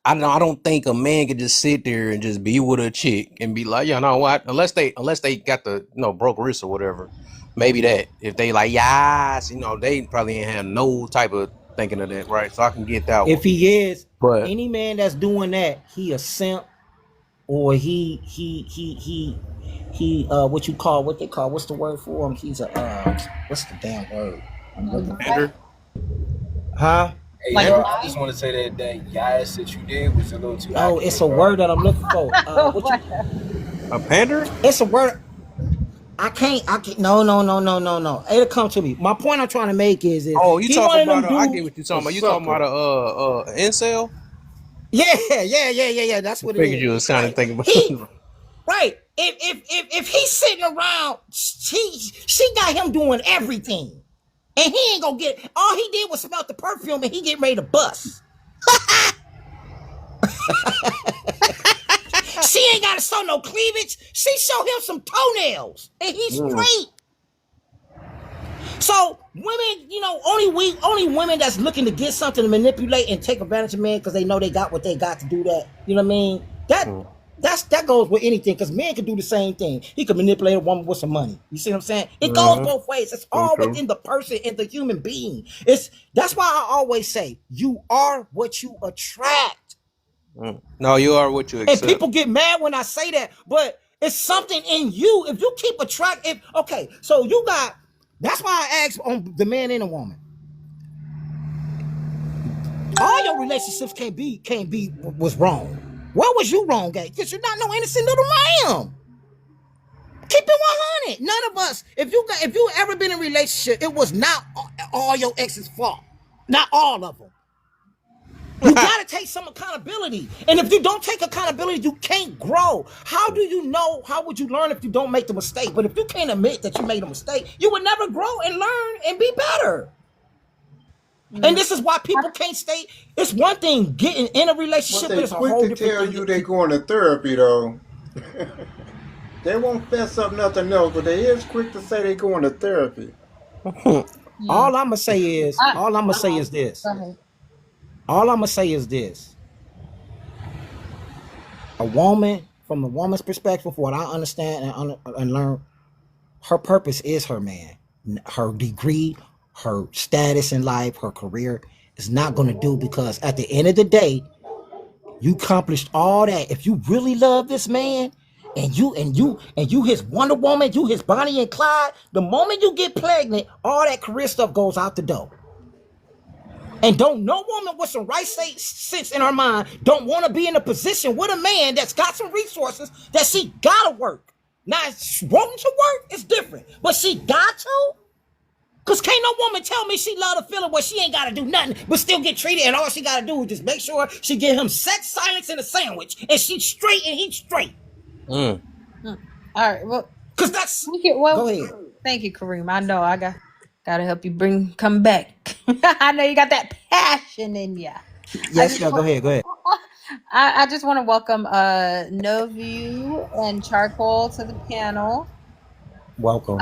I don't think a man could just sit there and just be with a chick and be like, yeah, no, what? Unless they got the broke wrist or whatever. Maybe that if they like, yes, they probably ain't have no type of thinking of that, right? So I can get that If one. he is, But any man that's doing that, he a simp, or he what's the word for him? He's what's the damn word I'm looking for? Huh? Hey, Like, yo, I just want to say that yes that you did was a little too Oh, accurate, it's a bro. word that I'm looking for. a pander? It's a word. I can't. No. It'll come to me. My point I'm trying to make is Oh, you he talking one of about? them I dudes. get what you talking about. You talking about a incel? Yeah. That's I what it figured you is. was kind of Right. thinking He about. right. If he's sitting around, she got him doing everything, and he ain't gonna get. All he did was smell the perfume, and he getting ready to bust. She ain't gotta show no cleavage. She show him some toenails, and he's straight. So women, only women that's looking to get something to manipulate and take advantage of men because they know they got what they got to do that. You know what I mean? That goes with anything, because men can do the same thing. He could manipulate a woman with some money. You see what I'm saying? It goes both ways. It's all True. within the person and the human being. That's why I always say you are what you attract. No, you are what you And accept. people get mad when I say that, but it's something in you. If you keep attracting, okay, so you got. That's why I asked on the man and the woman. All your relationships can't be was wrong. What was you wrong, gay? Because you're not no innocent little lamb. Keep it 100. None of us. If you ever been in a relationship, it was not all your ex's fault. Not all of them. You gotta take some accountability. And if you don't take accountability, you can't grow. How do you know? How would you learn if you don't make the mistake? But if you can't admit that you made a mistake, you would never grow and learn and be better. And this is why people can't stay. It's one thing getting in a But relationship, but they it's a quick whole to different tell thing. you they going to therapy though. They won't fess up nothing else, but they is quick to say they going to therapy. All I'm gonna say is this. Go ahead. All I'm gonna say is this. A woman, from a woman's perspective, from what I understand and learn, her purpose is her man. Her degree, her status in life, her career is not gonna do, because at the end of the day, you accomplished all that. If you really love this man, and you his Wonder Woman, you his Bonnie and Clyde, the moment you get pregnant, all that career stuff goes out the door. And don't no woman with some right sense in her mind don't want to be in a position with a man that's got some resources that she gotta work. Now, wanting to work is different, but she got to. Cause can't no woman tell me she love the feeling where she ain't gotta do nothing but still get treated, and all she gotta do is just make sure she get him sex, silence, and a sandwich, and she's straight and he's straight. All right. Well, Cause that's well, go ahead. thank you, Kareem. I know I gotta help you come back. I know you got that passion in ya. Yes, go ahead. I just want to welcome No View and Charcoal to the panel. Welcome.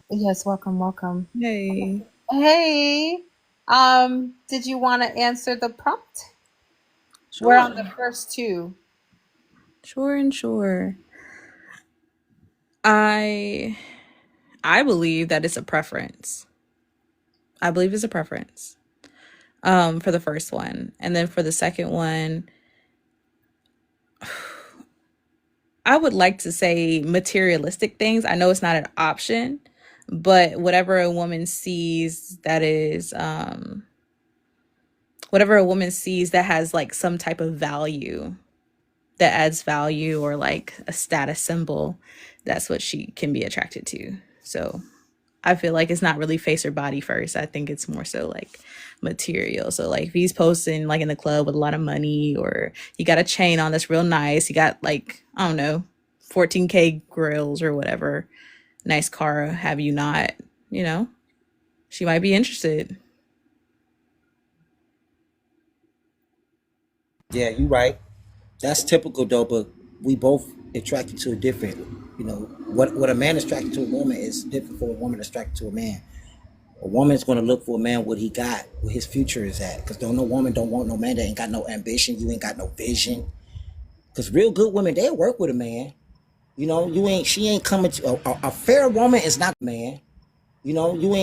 Yes, welcome. Hey. Hey. Did you want to answer the prompt? Sure. We're on the first two. Sure. I believe that it's a preference. I believe it's a preference. For the first one. And then for the second one, I would like to say materialistic things. I know it's not an option, but whatever a woman sees that is whatever a woman sees that has like some type of value, that adds value, or like a status symbol, that's what she can be attracted to. So I feel like it's not really face or body first. I think it's more so like material. So like if he's posting like in the club with a lot of money, or he got a chain on that's real nice, he got like, I don't know, 14K grills or whatever, nice car, have you not, she might be interested. Yeah, you right. That's typical though, but we both attracted to a different. What a man is attracted to a woman is different for a woman attracted to a man. A woman's gonna look for a man what he got, where his future is at. Cause no woman don't want no man that ain't got no ambition. You ain't got no vision. Cause real good women, they work with a man. She ain't coming to a fair woman is not a man.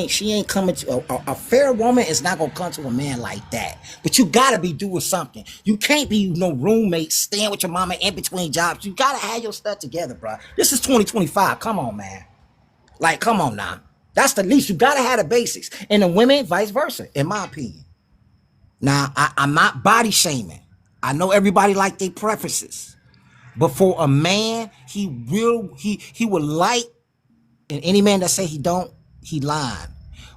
She ain't coming to a fair woman is not gonna come to a man like that. But you gotta be doing something. You can't be no roommate staying with your mama in between jobs. You gotta have your stuff together, bro. This is 2025. Come on, man. Like, come on now. That's the least. You gotta have the basics. And the women, vice versa, in my opinion. Now, I'm not body shaming. I know everybody like their preferences. But for a man, he would like, and any man that say he don't, he lying.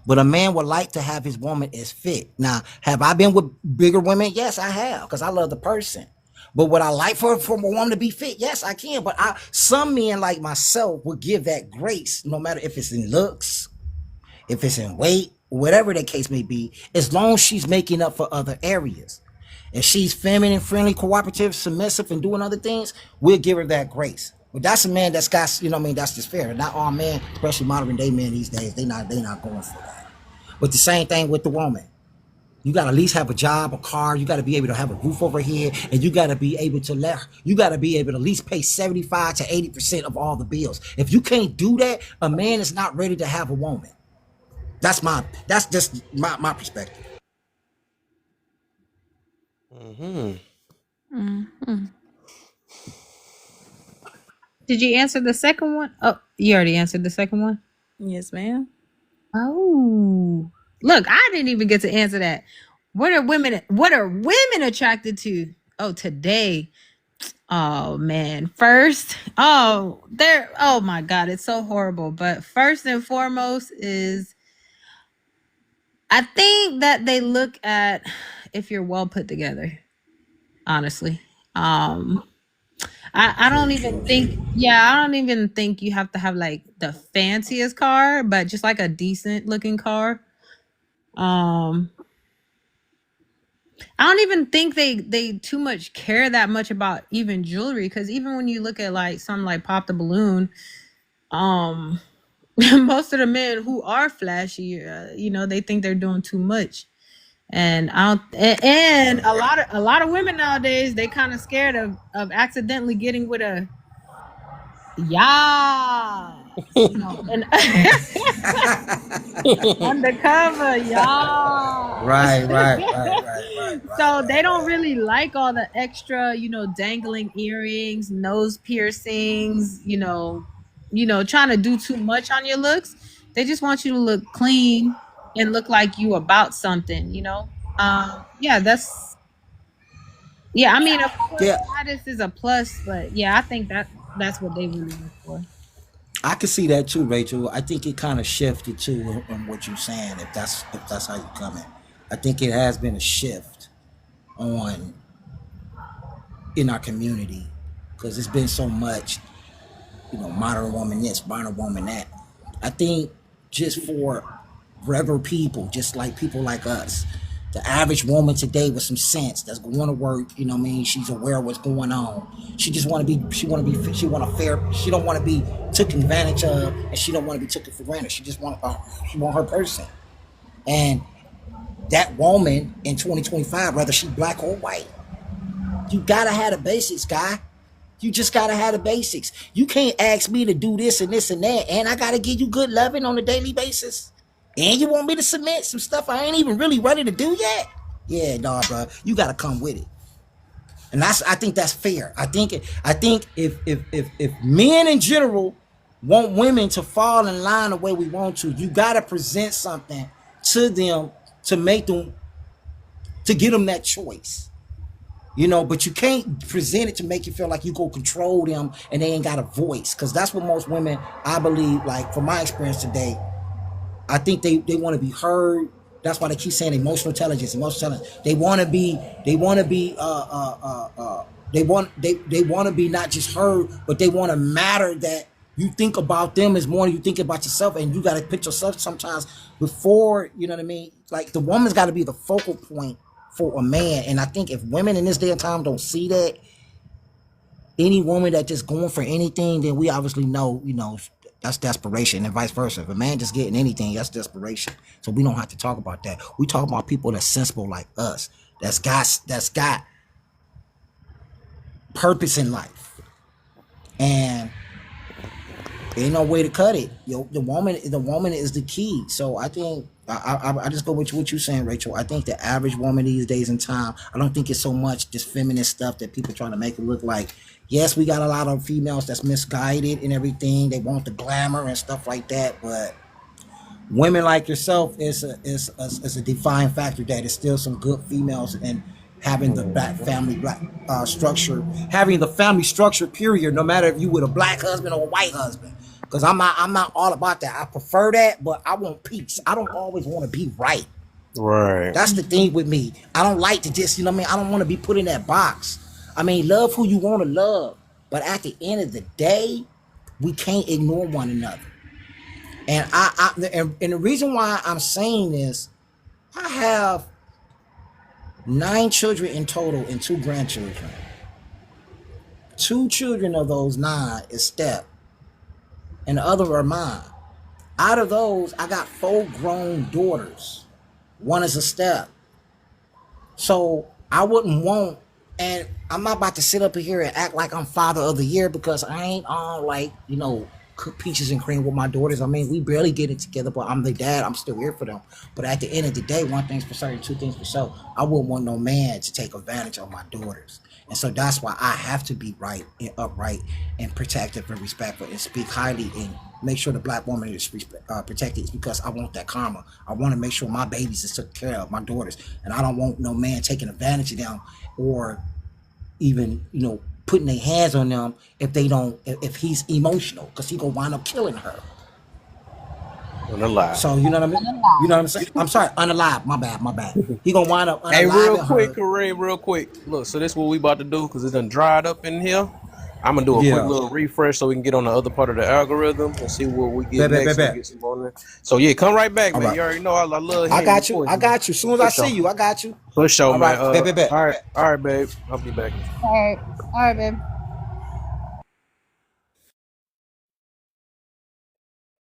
But a man would like to have his woman as fit. Now, have I been with bigger women? Yes, I have, because I love the person. But would I like for a woman to be fit? Yes, I can. But some men like myself would give that grace, no matter if it's in looks, if it's in weight, whatever the case may be, as long as she's making up for other areas. If she's feminine, friendly, cooperative, submissive, and doing other things, we'll give her that grace. But that's a man that's got, that's just fair. Not all men, especially modern day men these days, they not going for that. But the same thing with the woman. You got to at least have a job, a car. You got to be able to have a roof over here, and you got to be able to at least pay 75 to 80% of all the bills. If you can't do that, a man is not ready to have a woman. That's just my perspective. Did you answer the second one? Oh, you already answered the second one? Yes, ma'am. Oh, look, I didn't even get to answer that. What are women attracted to? Oh, today. Oh man. First, oh my God, it's so horrible. But first and foremost is, I think that they look at if you're well put together. Honestly. I don't even think you have to have like the fanciest car, but just like a decent looking car. I don't even think they too much care that much about even jewelry, because even when you look at like something like Pop the Balloon, most of the men who are flashy, they think they're doing too much. And a lot of women nowadays, they kind of scared of accidentally getting with a and undercover, Right. So they don't really like all the extra, dangling earrings, nose piercings, trying to do too much on your looks. They just want you to look clean and look like you about something, I mean, of course, status is a plus, but I think that's what they really look for. I can see that too, Rachel. I think it kind of shifted too on what you're saying. If that's how you come in, I think it has been a shift on in our community because it's been so much, modern woman this, modern woman that. I think just for regular people, just like people like us, the average woman today with some sense that's going to work, she's aware of what's going on. She just want to be, she want a fair, she don't want to be taken advantage of, and she don't want to be taken for granted. She just want her person. And that woman in 2025, whether she black or white, you gotta have the basics, guy. You just gotta have the basics. You can't ask me to do this and this and that, and I gotta give you good loving on a daily basis. And you want me to submit some stuff I ain't even really ready to do yet? Yeah, nah, bro. You gotta come with it. And I think that's fair. I think if men in general want women to fall in line the way we want to, you gotta present something to them to make them, to give them that choice. But you can't present it to make you feel like you go control them and they ain't got a voice. Because that's what most women, I believe, like from my experience today, I think they want to be heard. That's why they keep saying emotional intelligence. They want to be not just heard, but they want to matter, that you think about them as more than you think about yourself, and you got to put yourself sometimes before, you know what I mean? Like the woman's got to be the focal point for a man. And I think if women in this day and time don't see that, any woman that just going for anything, then we obviously know, that's desperation, and vice versa. If a man just getting anything, that's desperation. So we don't have to talk about that. We talk about people that's sensible like us, that's got purpose in life, and ain't no way to cut it. The woman is the key. So I think I just go with what you're saying, Rachel. I think the average woman these days in time, I don't think it's so much this feminist stuff that people trying to make it look like. Yes, we got a lot of females that's misguided and everything. They want the glamour and stuff like that, but women like yourself is a defining factor that is still some good females, and having the family structure, having the family structure, period, no matter if you with a black husband or a white husband. Because I'm not all about that. I prefer that, but I want peace. I don't always want to be right. Right. That's the thing with me. I don't like to just, I don't want to be put in that box. Love who you want to love. But at the end of the day, we can't ignore one another. And and the reason why I'm saying this, I have 9 children in total and 2 grandchildren. 2 children of those 9 is step, and the other are mine. Out of those, I got 4 grown daughters. 1 is a step. So I wouldn't want, and I'm not about to sit up here and act like I'm father of the year, because I ain't on cook peaches and cream with my daughters. We barely get it together, but I'm the dad. I'm still here for them. But at the end of the day, one thing's for certain, 2 things for sure. I wouldn't want no man to take advantage of my daughters. And so that's why I have to be right and upright and protective and respectful and speak highly and make sure the black woman is protected. It's because I want that karma. I want to make sure my babies is taken care of, my daughters. And I don't want no man taking advantage of them, or even, putting their hands on them if he's emotional, because he gonna wind up killing her. Unalive. So you know what I mean? You know what I'm saying? I'm sorry, unalive. My bad. He gonna wind up unalive. Hey, real quick, Kareem, real quick. Look, so this is what we about to do, because it done dried up in here. I'm gonna do a quick little refresh so we can get on the other part of the algorithm and see what we get next. Get some on there. So yeah, come right back, man. Right. You already know I love. I got you. As soon as I see you, I got you. For sure, man. All right, all right, babe. I'll be back. All right, babe.